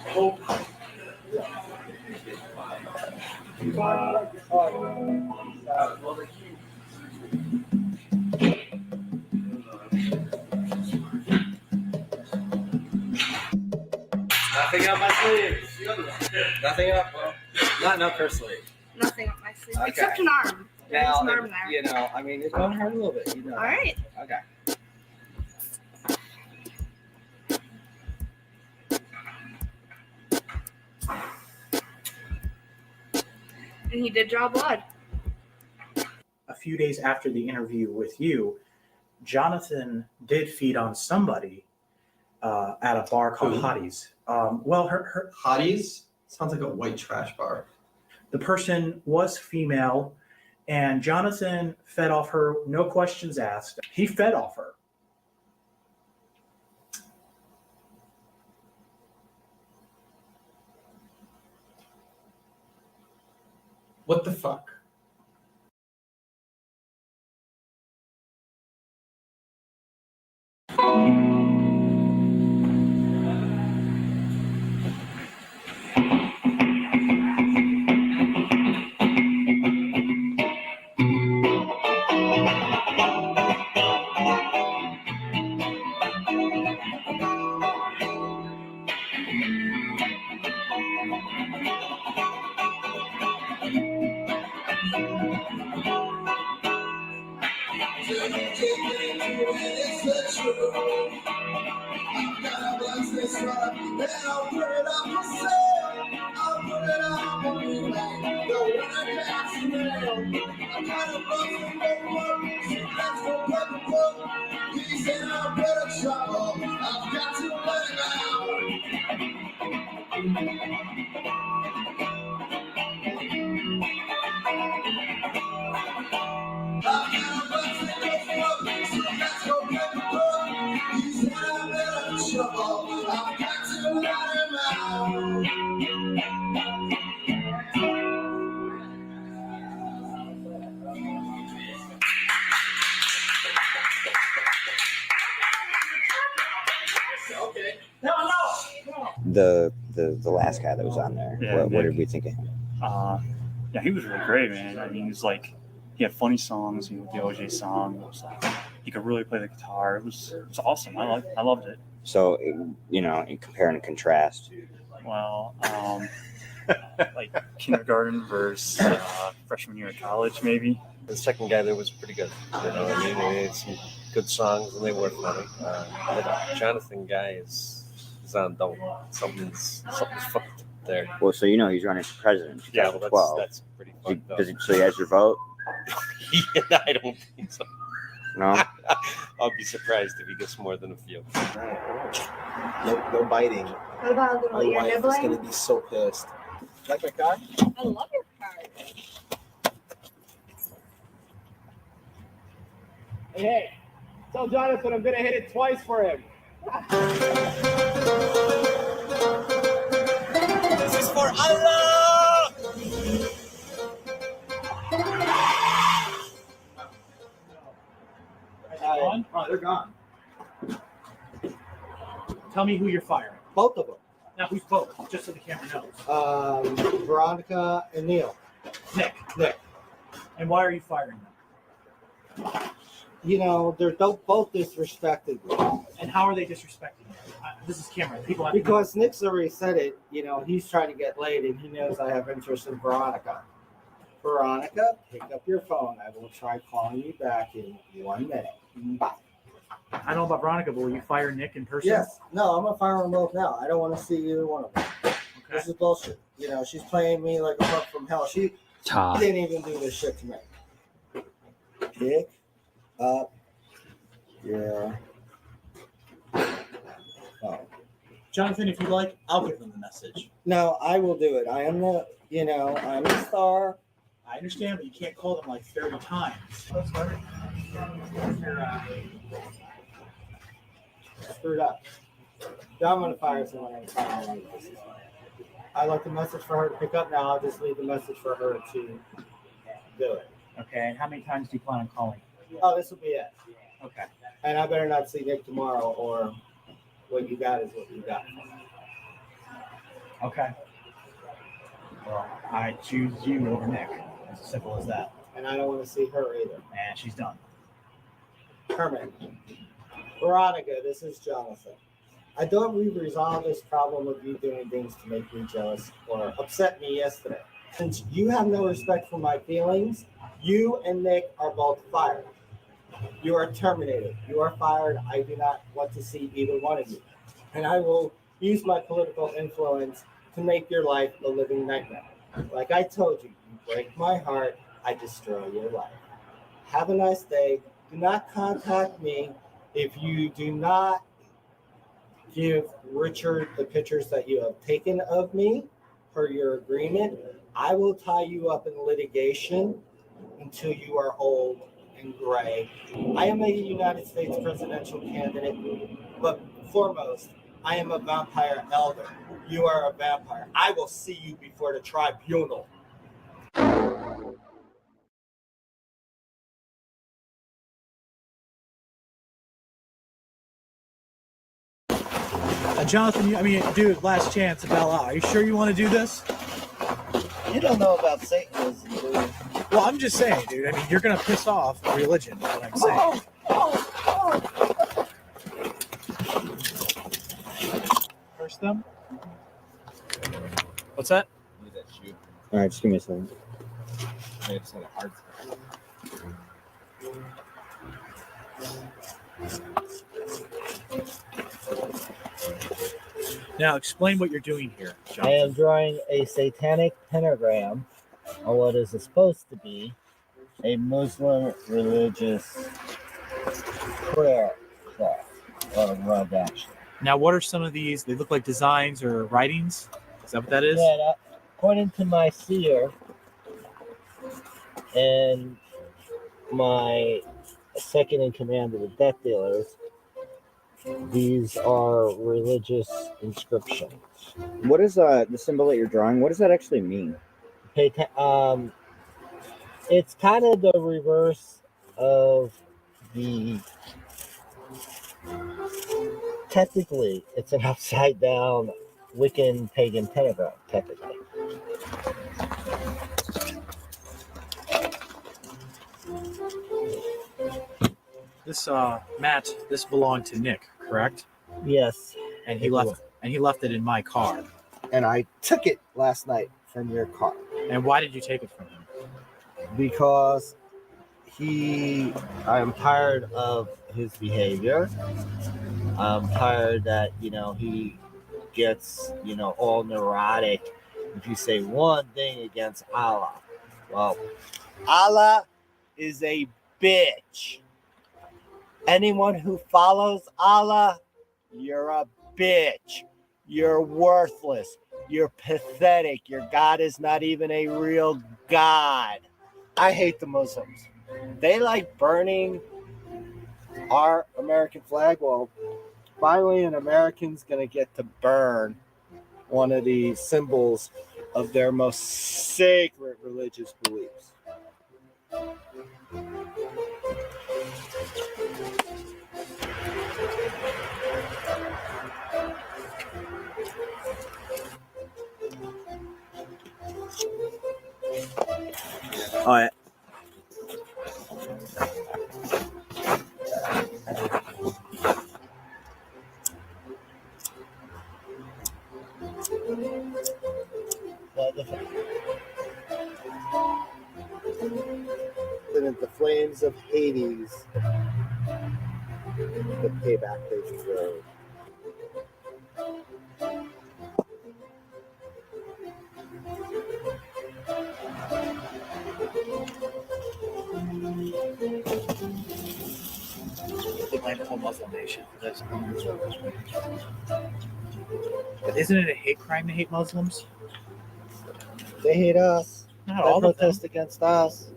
hope. Nothing up my sleeve. Nothing up. Well, not per sleeve. Nothing up my sleeve, Okay. except an arm. There's Now, an arm there. you know, I mean, it's going to hurt a little bit. You know. All right. Okay. And he did draw blood. A few days after the interview with you, Jonathan did feed on somebody at a bar called Hottie's. Well, her Hottie's sounds like a white trash bar. The person was female, and Jonathan fed off her, no questions asked. He fed off her. What the fuck? The last guy that was on there. Yeah, what did we think of him? Yeah, he was really great, man. I mean, he was like, he had funny songs. You know, the OJ song. It was like, he could really play the guitar. It was awesome. I loved it. So, you know, in compare and contrast. Well, like kindergarten versus freshman year of college, maybe. The second guy there was pretty good. You know, I mean, he had some good songs and they were funny. The Jonathan guy is on dope. Something's fucked up there. Well, so you know he's running for president in Yeah, 2012. that's pretty fucked up. So he has your vote? Yeah, I don't think so. No? I'll be surprised if he gets more than a few. No biting. What about a little My ear wife is nibbling? gonna be so pissed. Like my car? I love your card. Hey, tell Jonathan I'm gonna hit it twice for him. This is for Allah! Oh, they're gone. Tell me who you're firing. Both of them. Now, who's both? Just so the camera knows. Veronica and Neil. Nick. And why are you firing them? You know, they're both disrespected me. And how are they disrespecting you? This is camera. People have Because Nick's already said it, you know, he's trying to get laid and he knows I have interest in Veronica. Veronica, pick up your phone. I will try calling you back in 1 minute. Bye. I don't know about Veronica, but will you fire Nick in person? Yes. No, I'm going to fire them both now. I don't want to see either one of them. Okay. This is bullshit. You know, she's playing me like a hook from hell. She didn't even do this shit to me. Pick up your phone. Jonathan, if you'd like, I'll give them the message. No, I will do it. I am the, you know, I'm the star. I understand, but you can't call them like 30 times. That's right. Screwed up. Now I'm going to fire someone and fire one of those. I left a message for her to pick up. Now I'll just leave a message for her to do it. Okay, and how many times do you plan on calling? Oh, this will be it. Okay. And I better not see Nick tomorrow, or what you got is what you got. Okay. Well, I choose you over Nick. It's as simple as that. And I don't want to see her either. And she's done. Herman. Veronica, this is Jonathan. I thought we resolved this problem of you doing things to make me jealous or upset me yesterday. Since you have no respect for my feelings, you and Nick are both fired. You are terminated. You are fired. I do not want to see either one of you. And I will use my political influence to make your life a living nightmare. Like I told you, you break my heart, I destroy your life. Have a nice day. Do not contact me if you do not give Richard the pictures that you have taken of me per your agreement. I will tie you up in litigation until you are old and gray. I am a United States presidential candidate, but foremost, I am a vampire elder. You are a vampire. I will see you before the tribunal. Jonathan, dude, last chance, Bella. Are you sure you want to do this? You don't know about Satanism, do you? Well, I'm just saying, dude. I mean, you're gonna piss off religion. Is what I'm saying. Curse them. What's that? All right, just give me a second. I just had a hard Now, explain what you're doing here, I Jonathan. am drawing a satanic pentagram on what is supposed to be a Muslim religious prayer cloth or rug, actually. Now, what are some of these? They look like designs or writings. Is that what that is? Yeah, according to my seer and my second in command of the death dealers, these are religious inscriptions. What is the symbol that you're drawing? What does that actually mean? It's kind of the reverse of the. Technically, it's an upside down Wiccan pagan pentagram. Technically, This Matt, this belonged to Nick, correct? yes. And he left it in my car. And I took it last night from your car. And why did you take it from him? Because I'm tired of his behavior. I'm tired that, he gets, all neurotic if you say one thing against Allah. Well, Allah is a bitch. Anyone who follows Allah, you're a bitch. You're worthless. You're pathetic. Your God is not even a real God. I hate the Muslims. They like burning our American flag. Well, finally an American's going to get to burn one of the symbols of their most sacred religious beliefs. All right. The flames of Hades, the payback they deserve. They blame the whole Muslim nation for this. But isn't it a hate crime to hate Muslims? They hate us. Not They all of them. protest against us.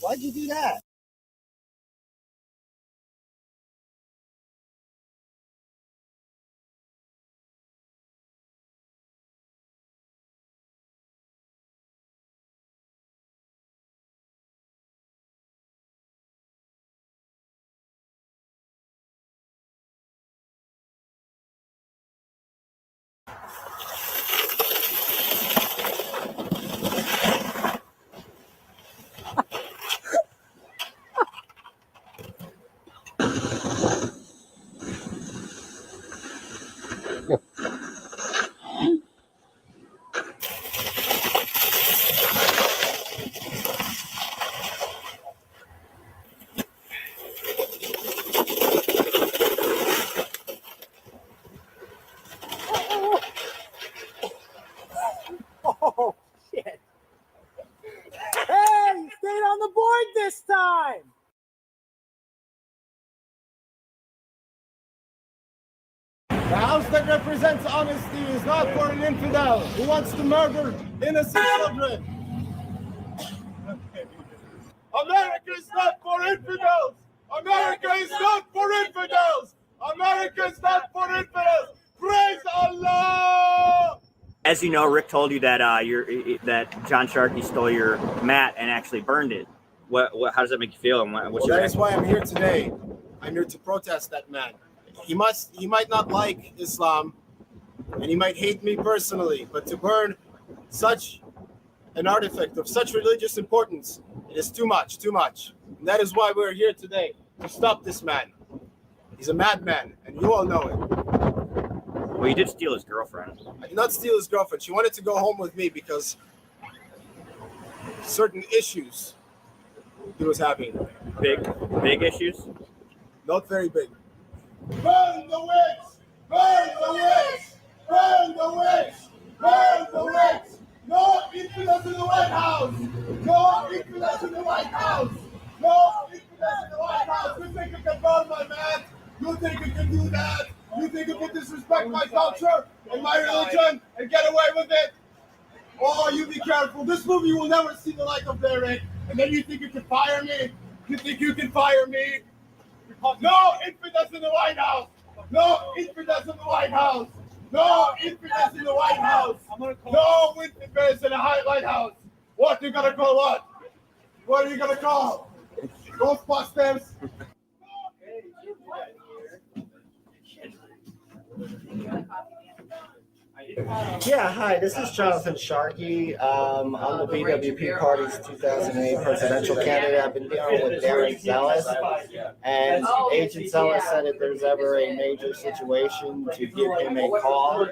Why'd you do that? The house that represents honesty is not for an infidel who wants to murder innocent children. America is not for infidels. America is not for infidels. America is not for infidels. Praise Allah. As you know, Rick told you that that John Sharky stole your mat and actually burned it. What how does that make you feel? And what's your That is why I'm here today. I'm here to protest that man. He might not like Islam, and he might hate me personally, but to burn such an artifact of such religious importance, it is too much. And that is why we're here today, to stop this man. He's a madman, and you all know it. Well, you did steal his girlfriend. I did not steal his girlfriend. She wanted to go home with me because certain issues he was having. Big issues? Not very big. Burn the witch! Burn the witch! Burn the witch! Burn the witch! No infidels in the White House! No infidels in the White House! No infidels in the White House! You think you can burn my man? You think you can do that? You think you can disrespect my culture and my religion and get away with it? Oh, you be careful. This movie will never see the light of day, Rick. And then you think you can fire me? You think you can fire me? No infidels in the White House! No infidels in the White House! No infidels in the White House! No infidels in the White House! What you gonna call what? What are you gonna call? Ghostbusters? Yeah, hi, this is Jonathon Sharkey. I'm the BWP Party's 2008 presidential candidate. I've been dealing with Darren Zealous, and Agent Zealous said if there's ever a major situation to give him a call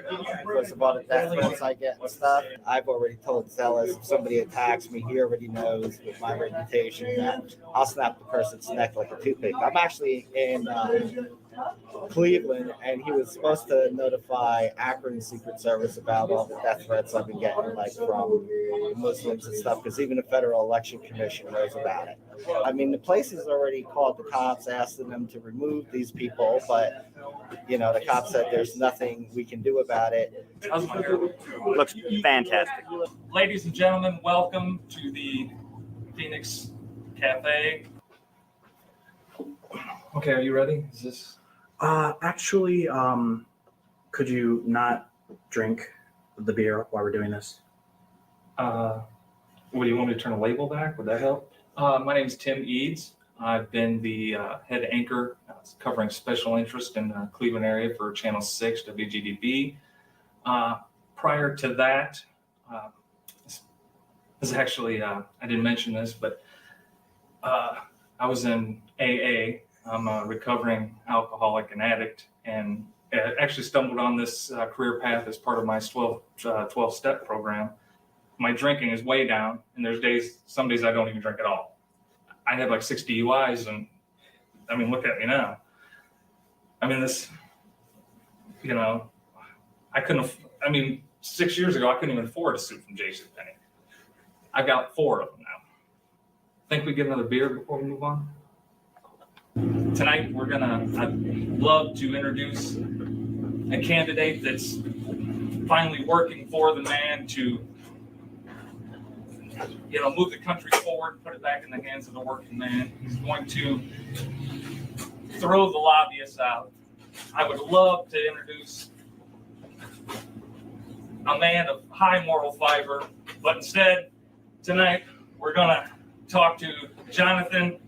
because of all the death threats I get and stuff. I've already told Zealous if somebody attacks me, he already knows with my reputation that I'll snap the person's neck like a toothpick. I'm actually in Cleveland, and he was supposed to notify Akron Secret Service about all the death threats I've been getting, like from Muslims and stuff, because even the Federal Election Commission knows about it. I mean, the place has already called the cops, asking them to remove these people, but, you know, the cops said there's nothing we can do about it. Looks fantastic. Ladies and gentlemen, welcome to the Phoenix Cafe. Okay, are you ready? Is this... Actually, could you not drink the beer while we're doing this? What do you want me to turn a label back? Would that help? My name is Tim Eads. I've been the head anchor covering special interest in the Cleveland area for Channel 6 WGDB. Prior to that, this is actually, I didn't mention this, but I was in AA. I'm a recovering alcoholic and addict, and actually stumbled on this career path as part of my 12-step program. My drinking is way down, and some days I don't even drink at all. I had like 6 DUIs, and I mean, look at me now. I mean, this, you know, 6 years ago, I couldn't even afford a suit from JCPenney. I've got 4 of them now. Think we get another beer before we move on? Tonight, I'd love to introduce a candidate that's finally working for the man to, you know, move the country forward, put it back in the hands of the working man. He's going to throw the lobbyists out. I would love to introduce a man of high moral fiber, but instead, tonight, we're going to talk to Jonathon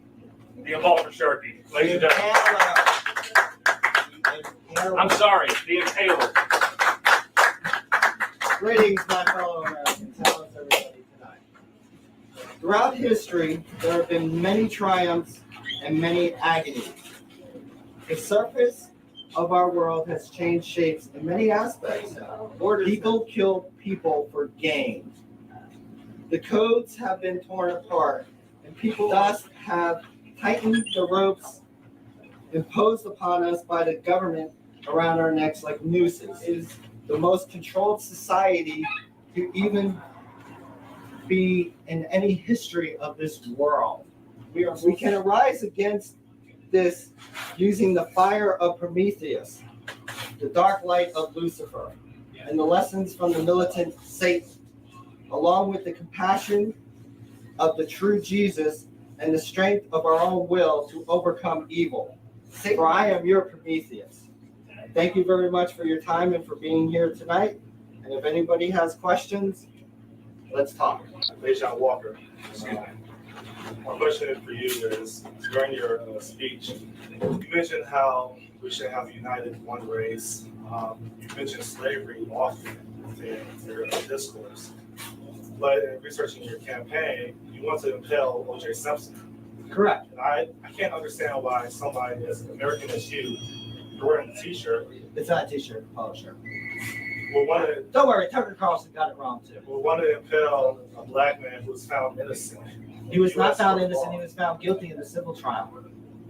The Impaler Sharkey. Ladies and gentlemen. I'm sorry, the Impaler. Greetings, my fellow Americans. How is everybody tonight? Throughout history, there have been many triumphs and many agonies. The surface of our world has changed shapes in many aspects. People kill people for gain. The codes have been torn apart, and people thus have tightened the ropes imposed upon us by the government around our necks like nooses. It is the most controlled society to even be in any history of this world. We can arise against this using the fire of Prometheus. the dark light of Lucifer, and the lessons from the militant Satan, along with the compassion of the true Jesus and the strength of our own will to overcome evil. For I am your Prometheus. Thank you very much for your time and for being here tonight. And if anybody has questions, let's talk. Leishan Walker. My question for you is, during your speech, you mentioned how we should have a united one race. You mentioned slavery often in your discourse. But in researching your campaign, you want to impel O.J. Simpson. Correct. And I can't understand why somebody as American as you're wearing a t-shirt. It's not a t-shirt, a polo shirt. Don't worry, Tucker Carlson got it wrong too. We want to impel a black man who was found innocent. He was not found innocent, he was found guilty in the civil trial.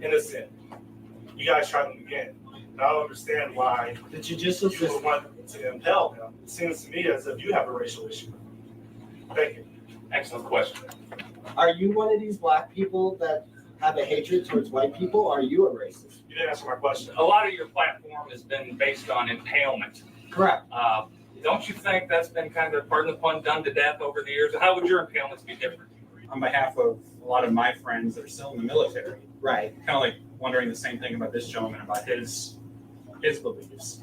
Innocent. You guys tried him again. I don't understand why the judicial system want to impel him. It seems to me as if you have a racial issue. Thank you. Excellent question. Are you one of these black people that have a hatred towards white people? Or are you a racist? You didn't answer my question. A lot of your platform has been based on impalement. Correct. Don't you think that's been kind of, pardon the pun, done to death over the years? How would your impalements be different? On behalf of a lot of my friends that are still in the military, right? Kind of like wondering the same thing about this gentleman, about his beliefs.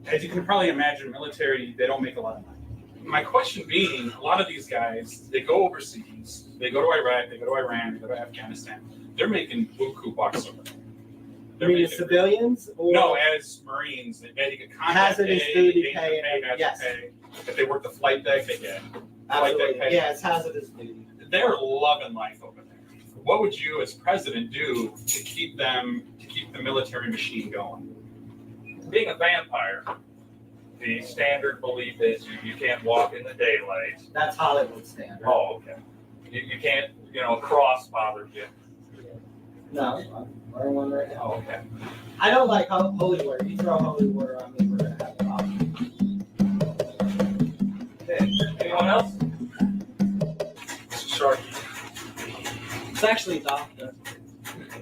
As you can probably imagine, military, they don't make a lot of money. My question being, a lot of these guys, they go overseas, they go to Iraq, they go to Iran, they go to Afghanistan. They're making buku bucks over there. You mean civilians? Or no, as Marines, they get contact hazardous pay, duty danger pay, hazard yes. pay. If they work the flight deck, they get flight Absolutely. deck pay. Yeah, it's hazardous duty. They're loving life over there. What would you, as president, do to keep the military machine going? Being a vampire, the standard belief is you can't walk in the daylight. That's Hollywood standard. Oh, okay. You can't, cross bothers you. No, I'm wearing one right now. Oh, okay. I don't like holy water. You throw holy water on me, we're gonna have a problem. Okay. Anyone else? Sharky. It's actually a doctor.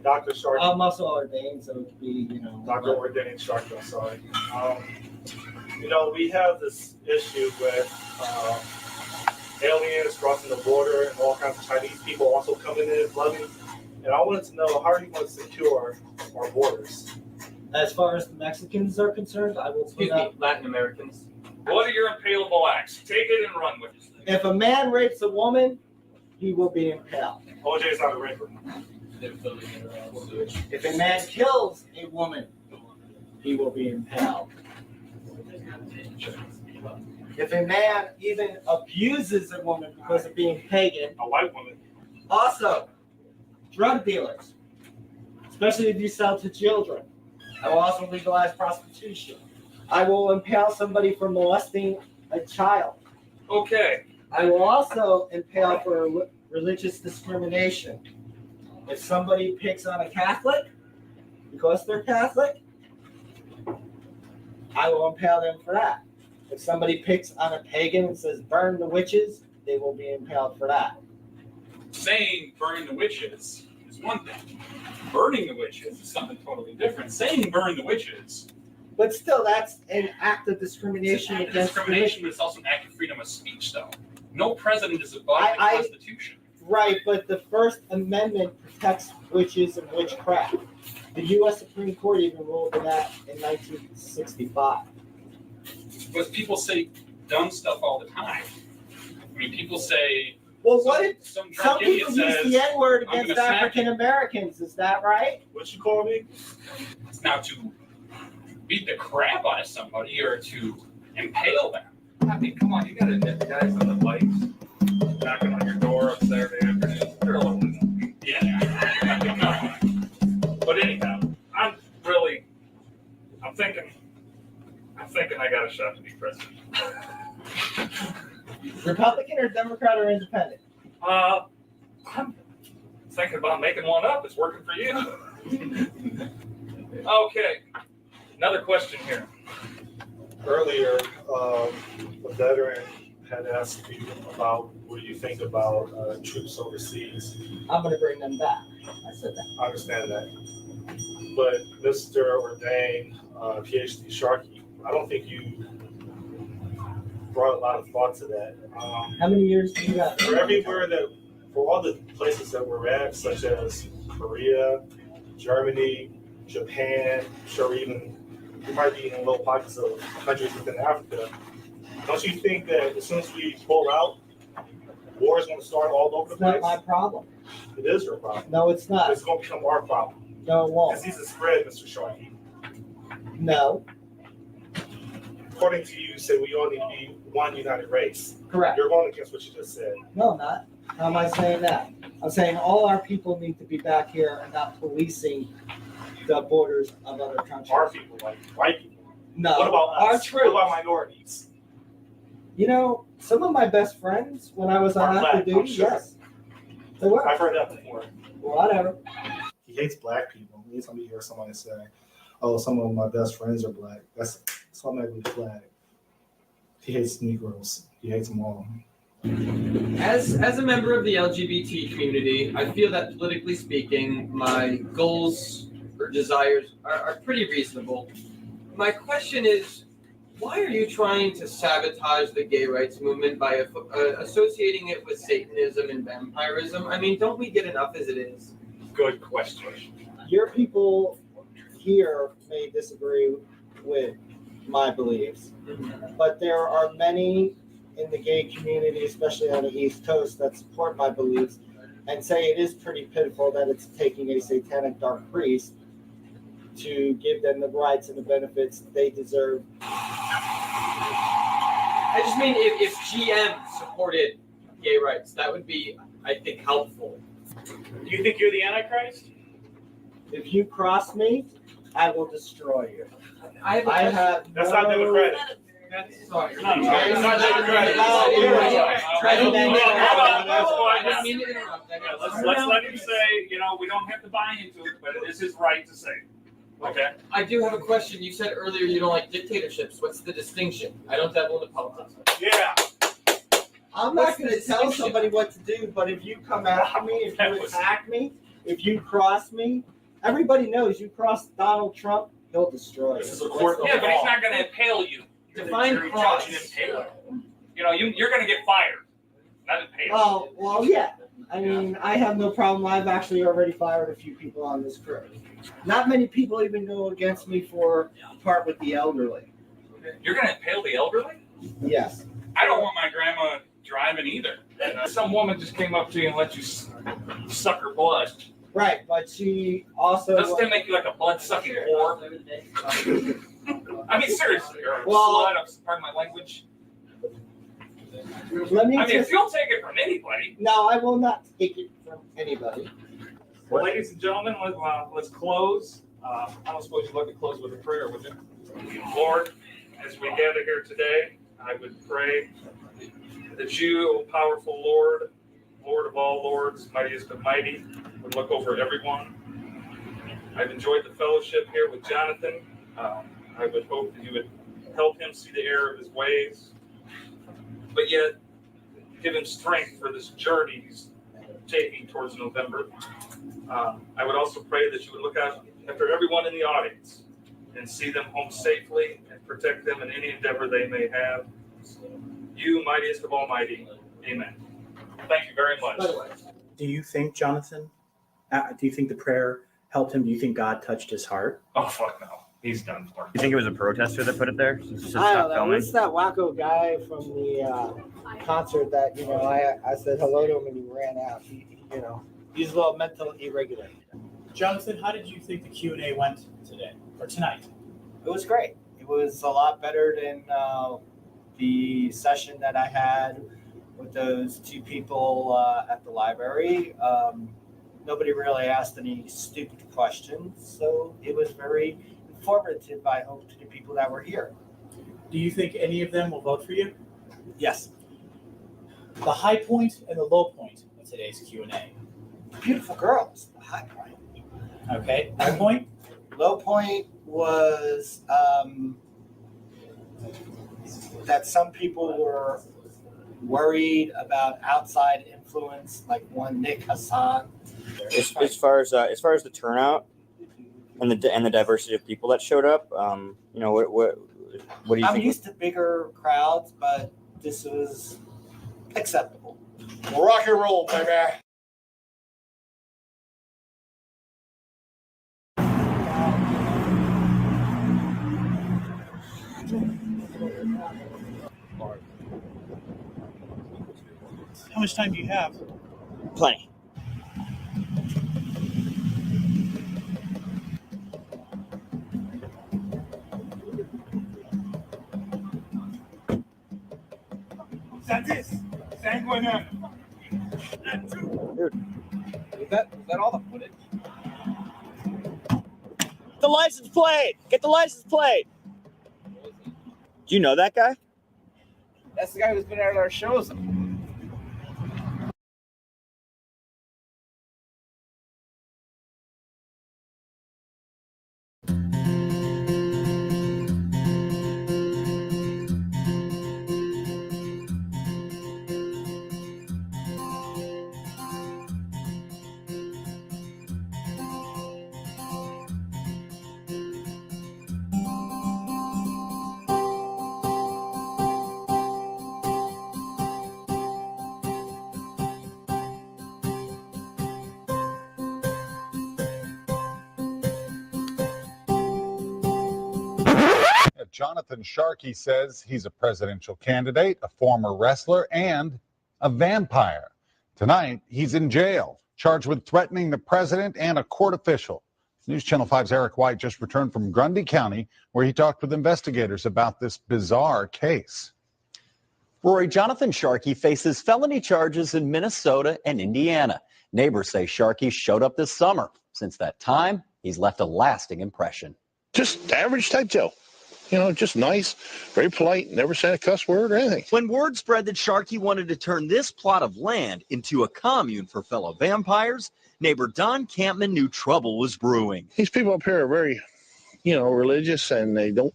Dr. Sharky. I'm also ordained, so it could be, Dr. Ordained Sharky, I'm sorry. We have this issue with aliens crossing the border and all kinds of Chinese people also coming in flooding. And I wanted to know, how are you going to secure our borders? As far as the Mexicans are concerned, I will put up Latin Americans. What are your impalable acts? Take it and run with it. if a man rapes a woman, he will be impaled. OJ's not a raper. If a man kills a woman, he will be impaled. If a man even abuses a woman because of being pagan, a white woman, also drug dealers, especially if you sell to children. I will also legalize prostitution. I will impale somebody for molesting a child. Okay. I will also impale for religious discrimination. If somebody picks on a Catholic because they're Catholic, I will impale them for that. If somebody picks on a pagan and says burn the witches, they will be impaled for that. Saying burn the witches is one thing. Burning the witches is something totally different. Saying burn the witches. But still, that's an act of discrimination It's against discrimination, but it's also an act of freedom of speech, though. No president is above the Constitution. Right, but the First Amendment protects witches and witchcraft. The U.S. Supreme Court even ruled that in 1965. But people say dumb stuff all the time. I mean, people say. Well, what if some some people use the N-word "I'm against gonna smack African Americans? Is that right? What you call me? It's now to beat the crap out of somebody or to impale them. I mean, come on, you gotta admit the guys on the bikes knocking on your door on Saturday afternoon. They're a little annoying. Yeah. I mean, come on. But anyhow, I'm thinking I got a shot to be president. Republican or Democrat or Independent? I'm thinking about making one up. It's working for you. Okay. Another question here. Earlier, a veteran had asked you about what you think about troops overseas. I'm going to bring them back. I said that. I understand that. But Mr. Ordained, PhD Sharkey, I don't think you brought a lot of thought to that. How many years do you got? For all the places that we're at, such as Korea, Germany, Japan, sure, even we might be in little pockets of countries within Africa. Don't you think that as soon as we pull out, war is going to start all over the place? It's not my problem. It is your problem. No, it's not. It's going to become our problem. No, it won't. Disease is spread, Mr. Sharkey. No. According to you, you said we all need to be one united race. Correct. You're going against what you just said. No, I'm not. How am I saying that? I'm saying all our people need to be back here and not policing the borders of other countries. Our people, like white people. No. What about our us? troops? What about minorities? You know, some of my best friends when I was on active duty, yes. They were. I've heard that before. Whatever. He hates black people. Anytime you hear somebody say, "Oh, some of my best friends are black," that's automatically flag. He hates Negroes. He hates them all. As a member of the LGBT community, I feel that politically speaking, my goals or desires are pretty reasonable. My question is, why are you trying to sabotage the gay rights movement by associating it with Satanism and vampirism? I mean, don't we get enough as it is? Good question. Your people here may disagree with my beliefs, but there are many in the gay community, especially on the East Coast, that support my beliefs and say it is pretty pitiful that it's taking a satanic dark priest to give them the rights and the benefits they deserve. I just mean if GM supported gay rights, that would be, I think, helpful. Do you think you're the Antichrist? If you cross me, I will destroy you. That's not democratic. Sorry. You're not democratic. Let's let him say, we don't have to buy into it, but it is his right to say. Okay. I do have a question. You said earlier you don't like dictatorships. What's the distinction? I don't dabble into politics. Yeah. I'm not going to tell somebody what to do, but if you come after me, if you attack me, if you cross me, everybody knows you cross Donald Trump, he'll destroy you. Yeah, but he's not going to impale you. Define cross. You're going to get fired, not impaled. Well, yeah. I mean, I have no problem. I've actually already fired a few people on this crew. Not many people even go against me for part with the elderly. You're going to impale the elderly? Yes. I don't want my grandma driving either. Some woman just came up to you and let you suck her blood. Right, but she also... Doesn't that make you like a blood-sucking whore? I mean, seriously, you're a slut, pardon my language. If you'll take it from anybody. No, I will not take it from anybody. Well, ladies and gentlemen, let's close. I don't suppose you'd like to close with a prayer, would you? Lord, as we gather here today, I would pray that you, O powerful Lord, Lord of all lords, mightiest of mighty, would look over everyone. I've enjoyed the fellowship here with Jonathan. I would hope that you would help him see the error of his ways, but yet give him strength for this journey he's taking towards November. I would also pray that you would look out after everyone in the audience and see them home safely and protect them in any endeavor they may have. You, mightiest of almighty, amen. Thank you very much. Do you think, Jonathan, do you think the prayer helped him? Do you think God touched his heart? Oh, fuck no. He's done for. You think it was a protester that put it there? I don't know. It's that wacko guy from the concert that, I said hello to him and he ran out. He's a little mentally irregular. Jonathan, how did you think the Q&A went today or tonight? It was great. It was a lot better than the session that I had with those two people at the library. Nobody really asked any stupid questions, so it was very informative, I hope, to the people that were here. Do you think any of them will vote for you? Yes. The high point and the low point of today's Q&A. Beautiful girls, the high point. Okay, high point? Low point was that some people were worried about outside influence, like one Nick Hassan. As far as the turnout, and the diversity of people that showed up. You know, what do you I'm think? used to bigger crowds, but this was acceptable. Rock and roll, baby. How much time do you have? Plenty. Santis, sanguinary. Dude, Was that all the footage? the license plate. Get the license plate. Do you know that guy? That's the guy who's been at our shows. Jonathon Sharkey says he's a presidential candidate, a former wrestler, and a vampire. Tonight, he's in jail, charged with threatening the president and a court official. News Channel 5's Eric White just returned from Grundy County, where he talked with investigators about this bizarre case. Rory, Jonathon Sharkey faces felony charges in Minnesota and Indiana. Neighbors say Sharkey showed up this summer. Since that time, he's left a lasting impression. Just average type Joe. You know, just nice, very polite, never said a cuss word or anything. When word spread that Sharkey wanted to turn this plot of land into a commune for fellow vampires, neighbor Don Campman knew trouble was brewing. These people up here are very, you know, religious, and they don't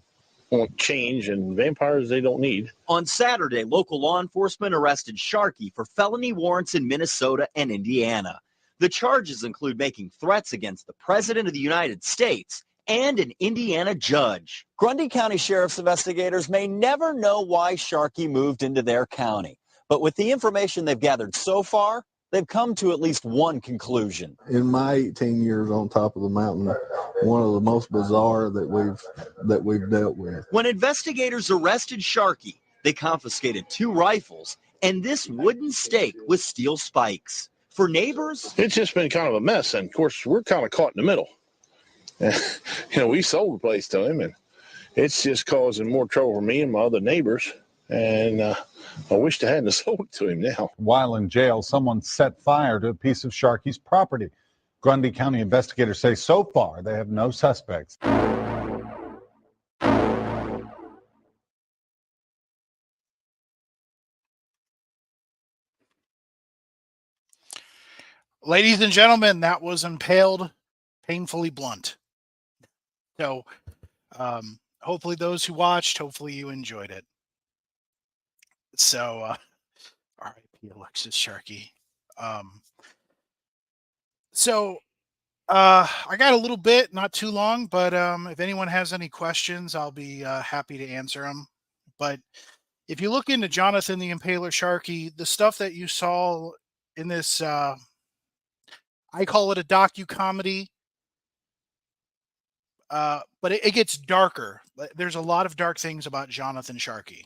want change, and vampires they don't need. On Saturday, local law enforcement arrested Sharkey for felony warrants in Minnesota and Indiana. The charges include making threats against the President of the United States and an Indiana judge. Grundy County Sheriff's investigators may never know why Sharkey moved into their county. But with the information they've gathered so far, they've come to at least one conclusion. In my 18 years on top of the mountain, one of the most bizarre that we've dealt with. When investigators arrested Sharkey, they confiscated 2 rifles and this wooden stake with steel spikes. For neighbors, it's just been kind of a mess, and of course we're kind of caught in the middle. You know, we sold the place to him, and it's just causing more trouble for me and my other neighbors. And I wish I hadn't sold it to him now. While in jail, someone set fire to a piece of Sharkey's property. Grundy County investigators say so far they have no suspects. Ladies and gentlemen, that was Impaled, painfully blunt. So hopefully those who watched, hopefully you enjoyed it. So R.I.P. Alexis Sharkey. I got a little bit, not too long, but if anyone has any questions, I'll be happy to answer them. But if you look into Jonathon The Impaler Sharkey, the stuff that you saw in this, I call it a docu-comedy, but it gets darker. There's a lot of dark things about Jonathon Sharkey.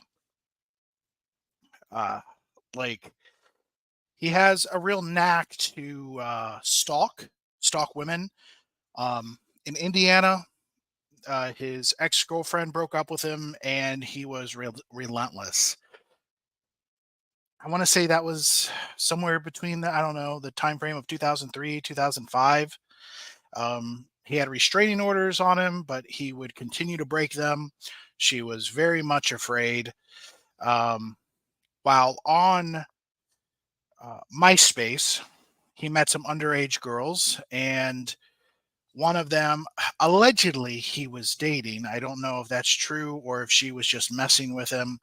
Like, he has a real knack to stalk women. In Indiana, his ex-girlfriend broke up with him, and he was relentless. I want to say that was somewhere between the time frame of 2003, 2005. He had restraining orders on him, but he would continue to break them. She was very much afraid. While on MySpace, he met some underage girls, and one of them, allegedly, he was dating. I don't know if that's true or if she was just messing with him.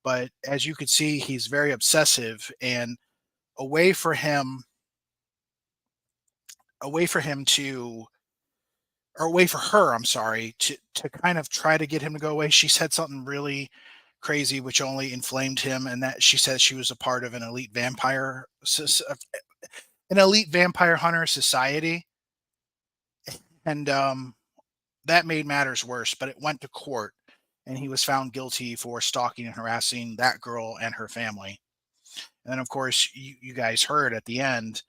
But as you could see, he's very obsessive, and a way for him to or a way for her, I'm sorry, to kind of try to get him to go away. She said something really crazy, which only inflamed him, and that she said she was a part of an elite vampire hunter society, and that made matters worse. But it went to court, and he was found guilty for stalking and harassing that girl and her family. And then, of course, you guys heard at the end,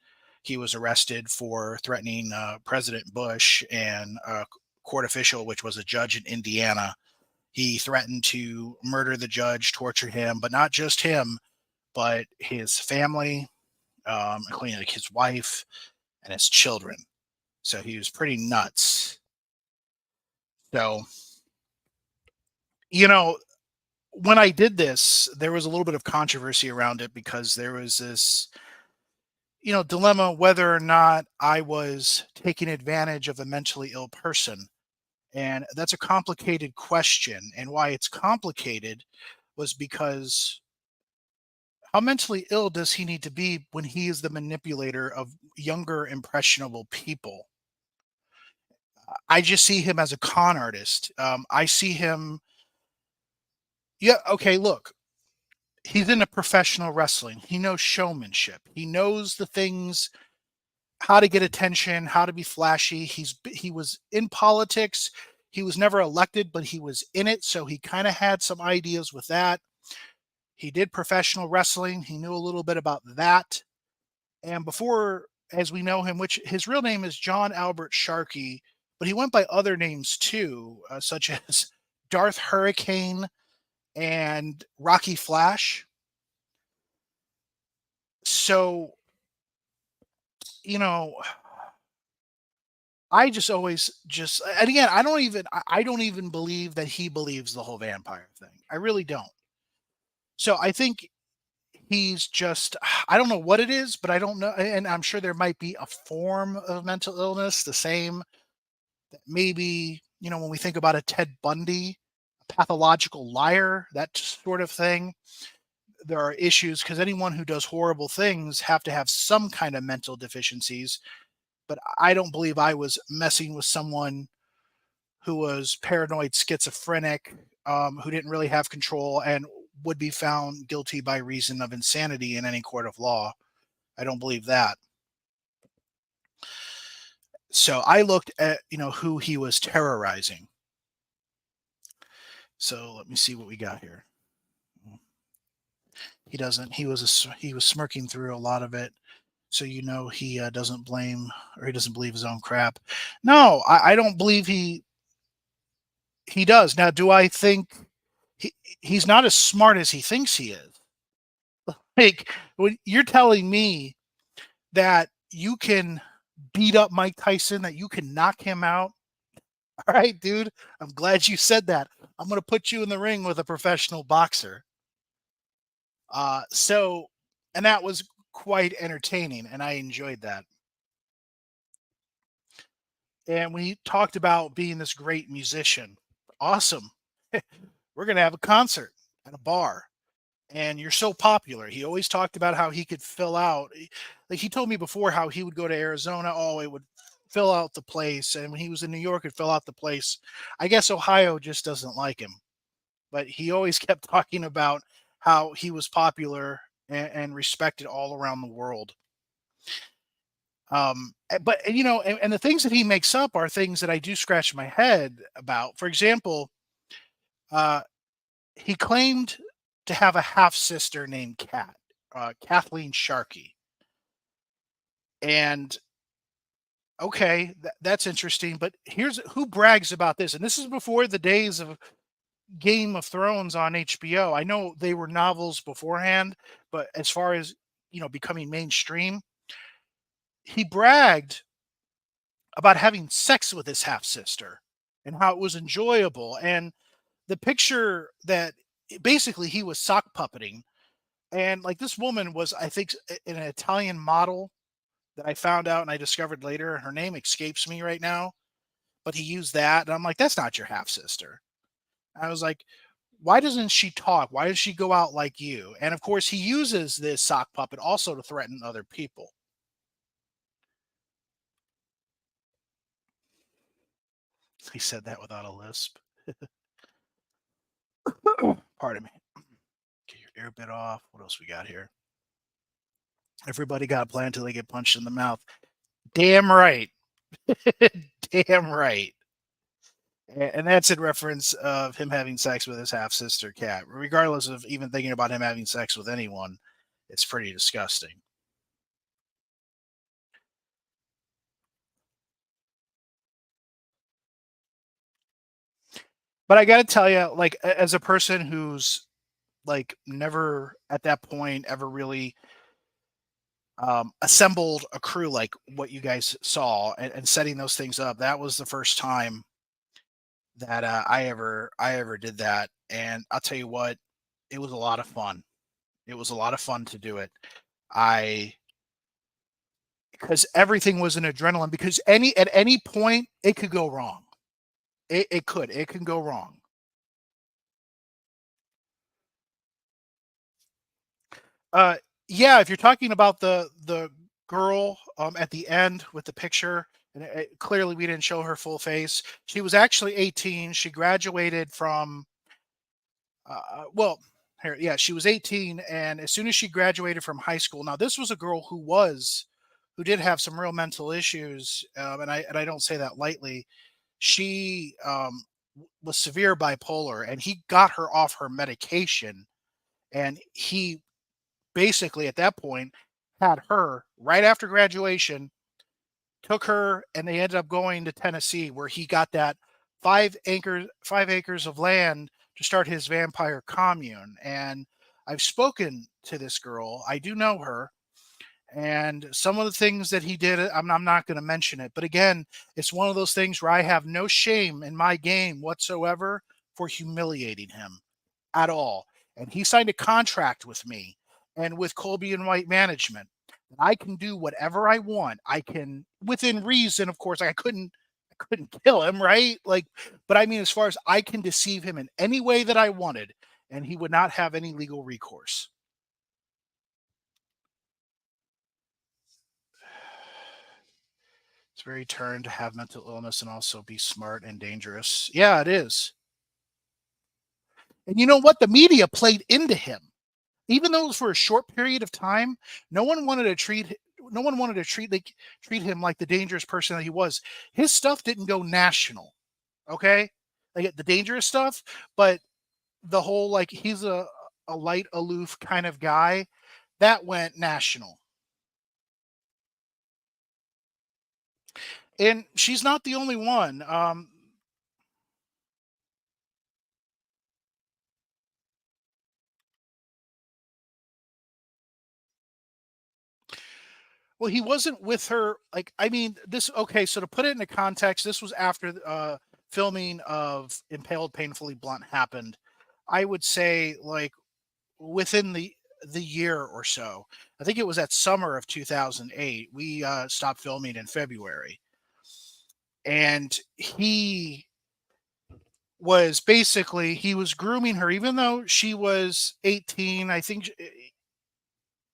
he was arrested for threatening President Bush and a court official, which was a judge in Indiana. He threatened to murder the judge, torture him, but not just him, but his family, including like his wife and his children. So he was pretty nuts. So, you know, when I did this, there was a little bit of controversy around it because there was this, dilemma whether or not I was taking advantage of a mentally ill person. And that's a complicated question. And why it's complicated was because how mentally ill does he need to be when he is the manipulator of younger, impressionable people? I just see him as a con artist. I see him. Yeah, okay, look, he's into professional wrestling. He knows showmanship. He knows the things, how to get attention, how to be flashy. He was in politics. He was never elected, but he was in it, so he kind of had some ideas with that. He did professional wrestling. He knew a little bit about that. And before, as we know him, which his real name is John Albert Sharkey, but he went by other names too, such as Darth Hurricane and Rocky Flash. So, I just always and again, I don't even believe that he believes the whole vampire thing. I really don't. So I think he's just, I don't know what it is, but I don't know. And I'm sure there might be a form of mental illness, the same that maybe, when we think about a Ted Bundy, a pathological liar, that sort of thing. There are issues because anyone who does horrible things have to have some kind of mental deficiencies. But I don't believe I was messing with someone who was paranoid, schizophrenic, who didn't really have control and would be found guilty by reason of insanity in any court of law. I don't believe that. So I looked at, who he was terrorizing. So let me see what we got here. He was smirking through a lot of it. So he doesn't blame, or he doesn't believe his own crap. No, I don't believe he does. Now, do I think he's not as smart as he thinks he is? Like, when you're telling me that you can beat up Mike Tyson, that you can knock him out, all right, dude, I'm glad you said that. I'm going to put you in the ring with a professional boxer. And that was quite entertaining, and I enjoyed that. And we talked about being this great musician. Awesome. We're going to have a concert at a bar. And you're so popular. He always talked about how he could fill out. Like he told me before how he would go to Arizona. Oh, it would fill out the place. And when he was in New York, it'd fill out the place. I guess Ohio just doesn't like him. But he always kept talking about how he was popular and respected all around the world. But and the things that he makes up are things that I do scratch my head about. For example, he claimed to have a half sister named Kathleen Sharkey. And okay, that's interesting. But here's who brags about this. And this is before the days of Game of Thrones on HBO. I know they were novels beforehand, but as far as, becoming mainstream, he bragged about having sex with his half sister and how it was enjoyable. And the picture that basically he was sock puppeting. And like this woman was, I think, an Italian model that I found out and I discovered later. Her name escapes me right now, but he used that. And I'm like, that's not your half sister. I was like, why doesn't she talk? Why does she go out like you? And of course, he uses this sock puppet also to threaten other people. He said that without a lisp. Pardon me. Get your ear bit off. What else we got here? Everybody got a plan until they get punched in the mouth. Damn right. Damn right. And that's in reference of him having sex with his half-sister cat. Regardless of even thinking about him having sex with anyone, it's pretty disgusting. But I got to tell you, like, as a person who's like never at that point ever really assembled a crew like what you guys saw and setting those things up, that was the first time that I ever did that. And I'll tell you what, it was a lot of fun. It was a lot of fun to do it. Because everything was an adrenaline, because at any point it could go wrong. It can go wrong. Yeah, if you're talking about the girl at the end with the picture, and clearly we didn't show her full face. She was actually 18. She graduated from well, here, yeah, she was 18, and as soon as she graduated from high school. Now, this was a girl who did have some real mental issues, and I don't say that lightly. She was severe bipolar, and he got her off her medication, and he basically at that point had her right after graduation, took her, and they ended up going to Tennessee, where he got that 5 acres of land to start his vampire commune. And I've spoken to this girl. I do know her. And some of the things that he did, I'm not going to mention it. But again, it's one of those things where I have no shame in my game whatsoever for humiliating him at all. And he signed a contract with me and with Colby and White Management. I can do whatever I want. I can, within reason, of course. I couldn't kill him, right? Like, but I mean, as far as I can deceive him in any way that I wanted, and he would not have any legal recourse. It's very turn to have mental illness and also be smart and dangerous. Yeah, it is. And you know what? The media played into him. Even though it was for a short period of time, no one wanted to treat him like the dangerous person that he was. His stuff didn't go national, okay? Like the dangerous stuff, but the whole like he's a light aloof kind of guy, that went national. And she's not the only one. Well, he wasn't with her. Like, I mean, this, okay, so to put it into context, this was after filming of Impaled Painfully Blunt happened. I would say, like, within the year or so. I think it was that summer of 2008. We stopped filming in February. And he was grooming her, even though she was 18. I think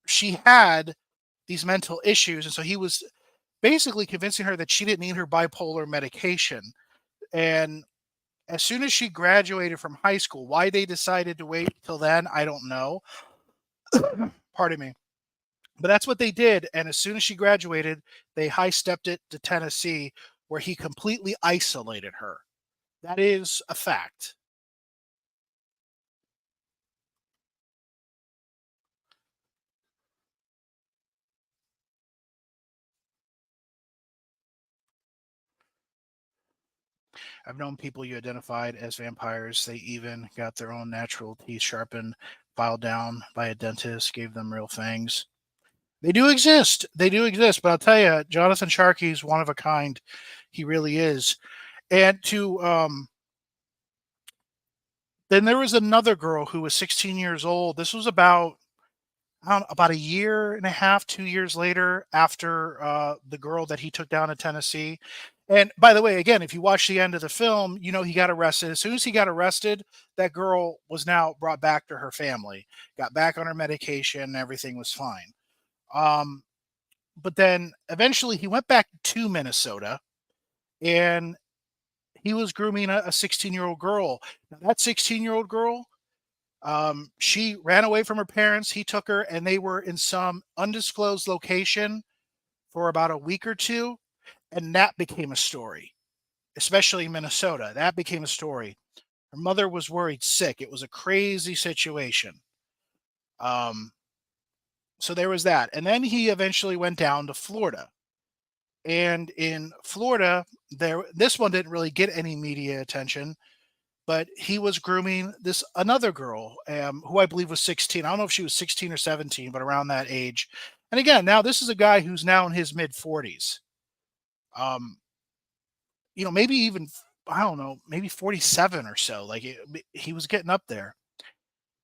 she had these mental issues, and so he was basically convincing her that she didn't need her bipolar medication. And as soon as she graduated from high school, why they decided to wait till then, I don't know. Pardon me. But that's what they did. And as soon as she graduated, they high-stepped it to Tennessee, where he completely isolated her. That is a fact. I've known people you identified as vampires. They even got their own natural teeth sharpened, filed down by a dentist, gave them real fangs. They do exist. They do exist. But I'll tell you, Jonathon Sharkey is one of a kind. He really is. And then there was another girl who was 16 years old. This was about a year and a half, 2 years later, after the girl that he took down in Tennessee. And by the way, again, if you watch the end of the film, you know he got arrested. As soon as he got arrested, that girl was now brought back to her family, got back on her medication, and everything was fine. But then eventually he went back to Minnesota, and he was grooming a 16-year-old girl. Now, that 16-year-old girl, she ran away from her parents. He took her, and they were in some undisclosed location for about a week or two, and that became a story, especially in Minnesota. That became a story. Her mother was worried sick. It was a crazy situation. So there was that. And then he eventually went down to Florida. And in Florida, this one didn't really get any media attention, but he was grooming this another girl who I believe was 16. I don't know if she was 16 or 17, but around that age. And again, now this is a guy who's now in his mid 40s. Maybe even, I don't know, maybe 47 or so. Like he was getting up there.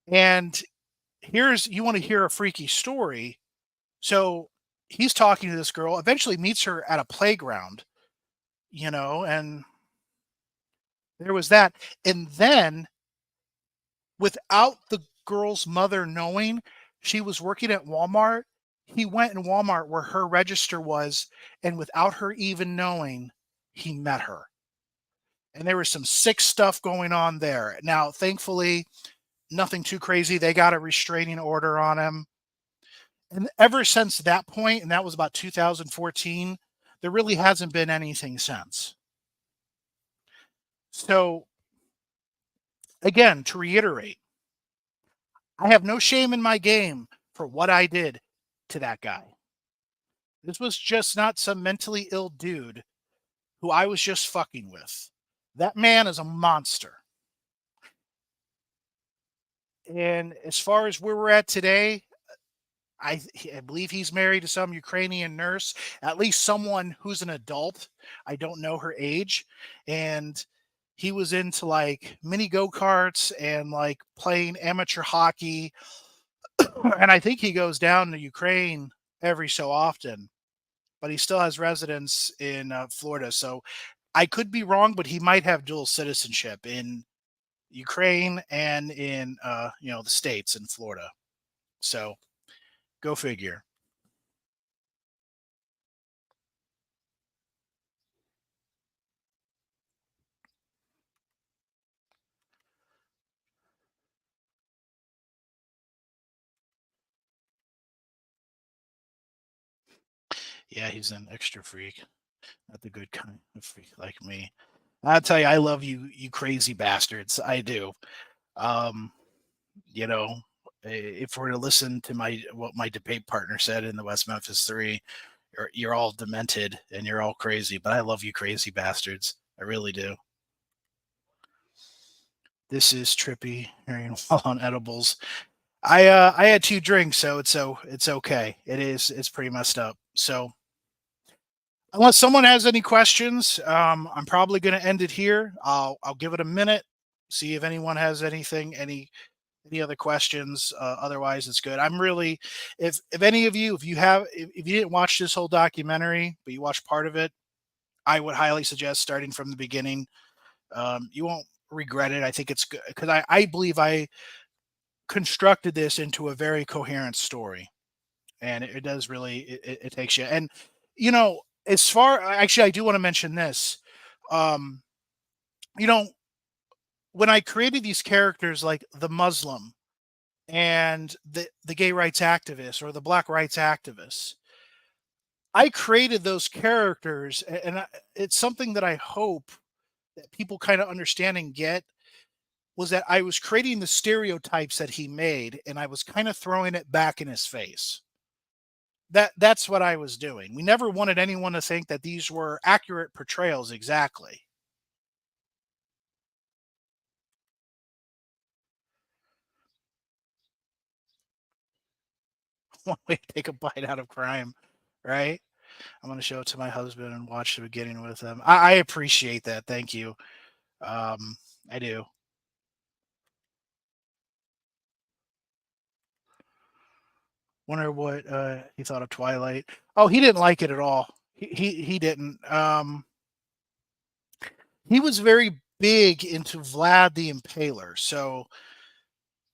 And you want to hear a freaky story. So he's talking to this girl, eventually meets her at a playground, and there was that. And then, without the girl's mother knowing, she was working at Walmart. He went in Walmart where her register was, and without her even knowing, he met her. And there was some sick stuff going on there. Now, thankfully, nothing too crazy. They got a restraining order on him. And ever since that point, and that was about 2014, there really hasn't been anything since. So, again, to reiterate, I have no shame in my game for what I did to that guy. This was just not some mentally ill dude who I was just fucking with. That man is a monster. And as far as where we're at today, I believe he's married to some Ukrainian nurse, at least someone who's an adult. I don't know her age. And he was into like mini go-karts and like playing amateur hockey. And I think he goes down to Ukraine every so often, but he still has residence in Florida. So I could be wrong, but he might have dual citizenship in Ukraine and in the States in Florida. So go figure. Yeah, he's an extra freak, not the good kind of freak like me. I'll tell you, I love you, you crazy bastards. I do. You know, if we're to listen to what my debate partner said in the West Memphis 3, you're all demented and you're all crazy. But I love you, crazy bastards. I really do. This is trippy. Hearing while on edibles. I had 2 drinks, so it's okay. It's pretty messed up. So unless someone has any questions, I'm probably going to end it here. I'll give it a minute, see if anyone has anything, any other questions. Otherwise, it's good. I'm really, if any of you, if you didn't watch this whole documentary, but you watched part of it, I would highly suggest starting from the beginning. You won't regret it. I think it's good because I believe I constructed this into a very coherent story, and it does really, it takes you. And as far, actually, I do want to mention this. When I created these characters like the Muslim and the gay rights activist or the black rights activist, I created those characters, and it's something that I hope that people kind of understand and get, was that I was creating the stereotypes that he made, and I was kind of throwing it back in his face. That's what I was doing. We never wanted anyone to think that these were accurate portrayals exactly. One way to take a bite out of crime, right? I'm going to show it to my husband and watch the beginning with him. I appreciate that. Thank you. I do. Wonder what he thought of Twilight. Oh, he didn't like it at all. He didn't. He was very big into Vlad the Impaler. So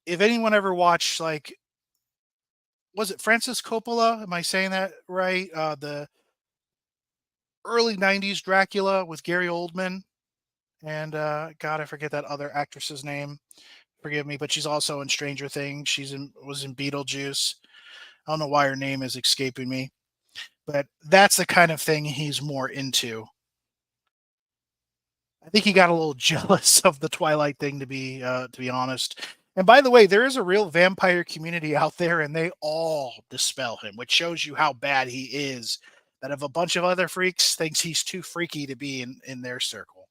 if anyone ever watched, like, was it Francis Coppola? Am I saying that right? The early 90s Dracula with Gary Oldman And God, I forget that other actress's name. Forgive me, but she's also in Stranger Things. Was in Beetlejuice. I don't know why her name is escaping me, but that's the kind of thing he's more into. I think he got a little jealous of the Twilight thing, to be honest. And by the way, there is a real vampire community out there, and they all dispel him, which shows you how bad he is. That if a bunch of other freaks thinks he's too freaky to be in their circle.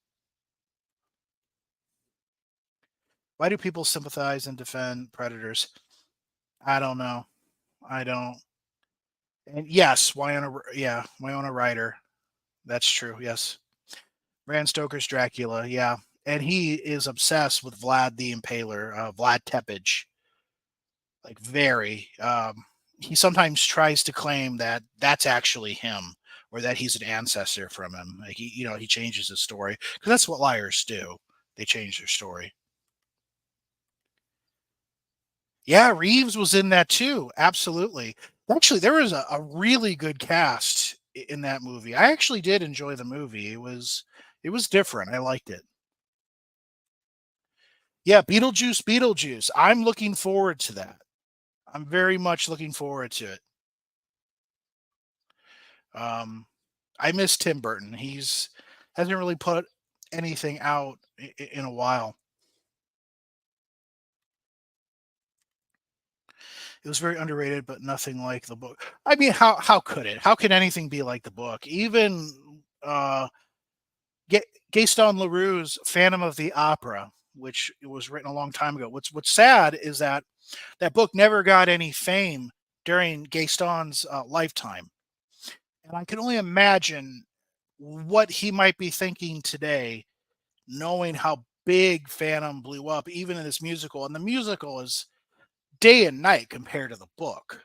Why do people sympathize and defend predators? I don't know. I don't. And yes, Winona Ryder. That's true. Yes. Bram Stoker's Dracula. Yeah. And he is obsessed with Vlad the Impaler, Vlad Tepes. Like very. He sometimes tries to claim that that's actually him, or that he's an ancestor from him. Like he changes his story, because that's what liars do. They change their story. Yeah, Reeves was in that too. Absolutely. Actually, there was a really good cast in that movie. I actually did enjoy the movie. It was different. I liked it. Yeah, Beetlejuice. I'm looking forward to that. I'm very much looking forward to it. I miss Tim Burton. He's hasn't really put anything out in a while. It was very underrated, but nothing like the book. I mean, how could it? How can anything be like the book? Even Gaston Leroux's Phantom of the Opera, which was written a long time ago. What's sad is that book never got any fame during Gaston's lifetime, and I can only imagine what he might be thinking today, knowing how big Phantom blew up, even in this musical. And the musical is day and night compared to the book.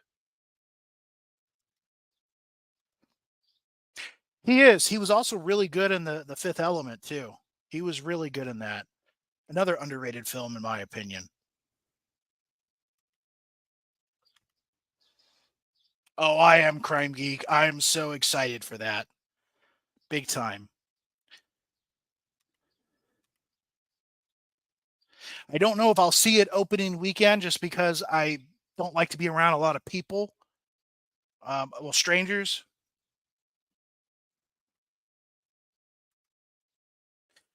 He is. He was also really good in the Fifth Element too. He was really good in that. Another underrated film, in my opinion. Oh, I am Crime Geek. I am so excited for that. Big time. I don't know if I'll see it opening weekend, just because I don't like to be around a lot of people. Well, strangers.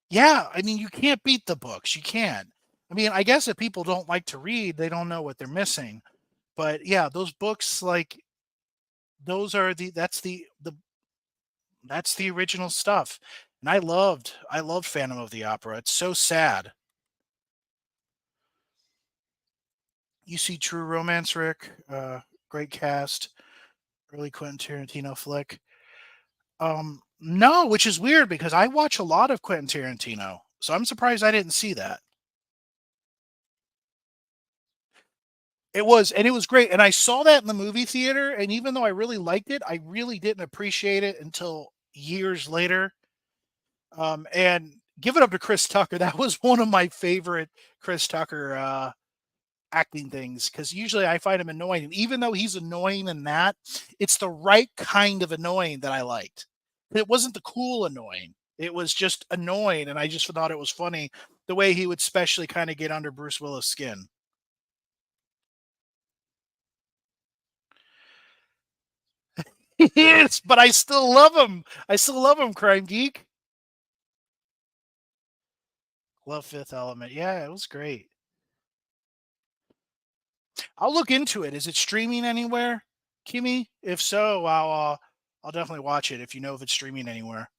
Yeah, I mean, you can't beat the books. You can't. I mean, I guess if people don't like to read, they don't know what they're missing. But yeah, those books, like, those are that's the original stuff. And I loved Phantom of the Opera. It's so sad. You see True Romance, Rick. Great cast. Early Quentin Tarantino flick. No, which is weird because I watch a lot of Quentin Tarantino. So I'm surprised I didn't see that. It was great. And I saw that in the movie theater. And even though I really liked it, I really didn't appreciate it until years later. And give it up to Chris Tucker. That was one of my favorite Chris Tucker acting things, because usually I find him annoying. And even though he's annoying in that, it's the right kind of annoying that I liked. It wasn't the cool annoying. It was just annoying. And I just thought it was funny the way he would specially kind of get under Bruce Willis' skin. He is, but I still love him. I still love him, Crime Geek. Love Fifth Element. Yeah, it was great. I'll look into it. Is it streaming anywhere, Kimmy? If so, I'll definitely watch it if you know if it's streaming anywhere.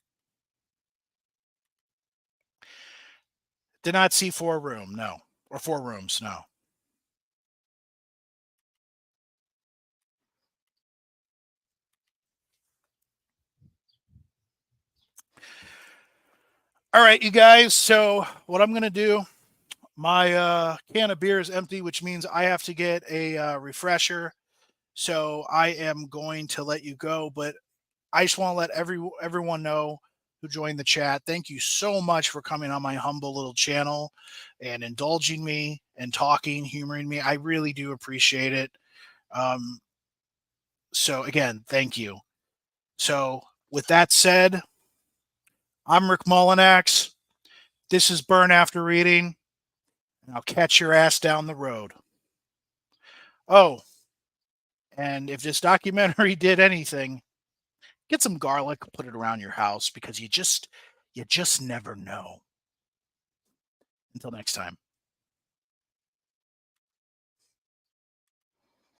Did not see Four Rooms, no. All right, you guys. So what I'm gonna do, my can of beer is empty, which means I have to get a refresher. So I am going to let you go, but I just want to let everyone know who joined the chat. Thank you so much for coming on my humble little channel and indulging me and talking, humoring me. I really do appreciate it. So again, thank you. So with that said, I'm Rick Mullenax. This is Burn After Reading, and I'll catch your ass down the road. Oh, and if this documentary did anything, get some garlic, put it around your house, because you just never know. Until next time.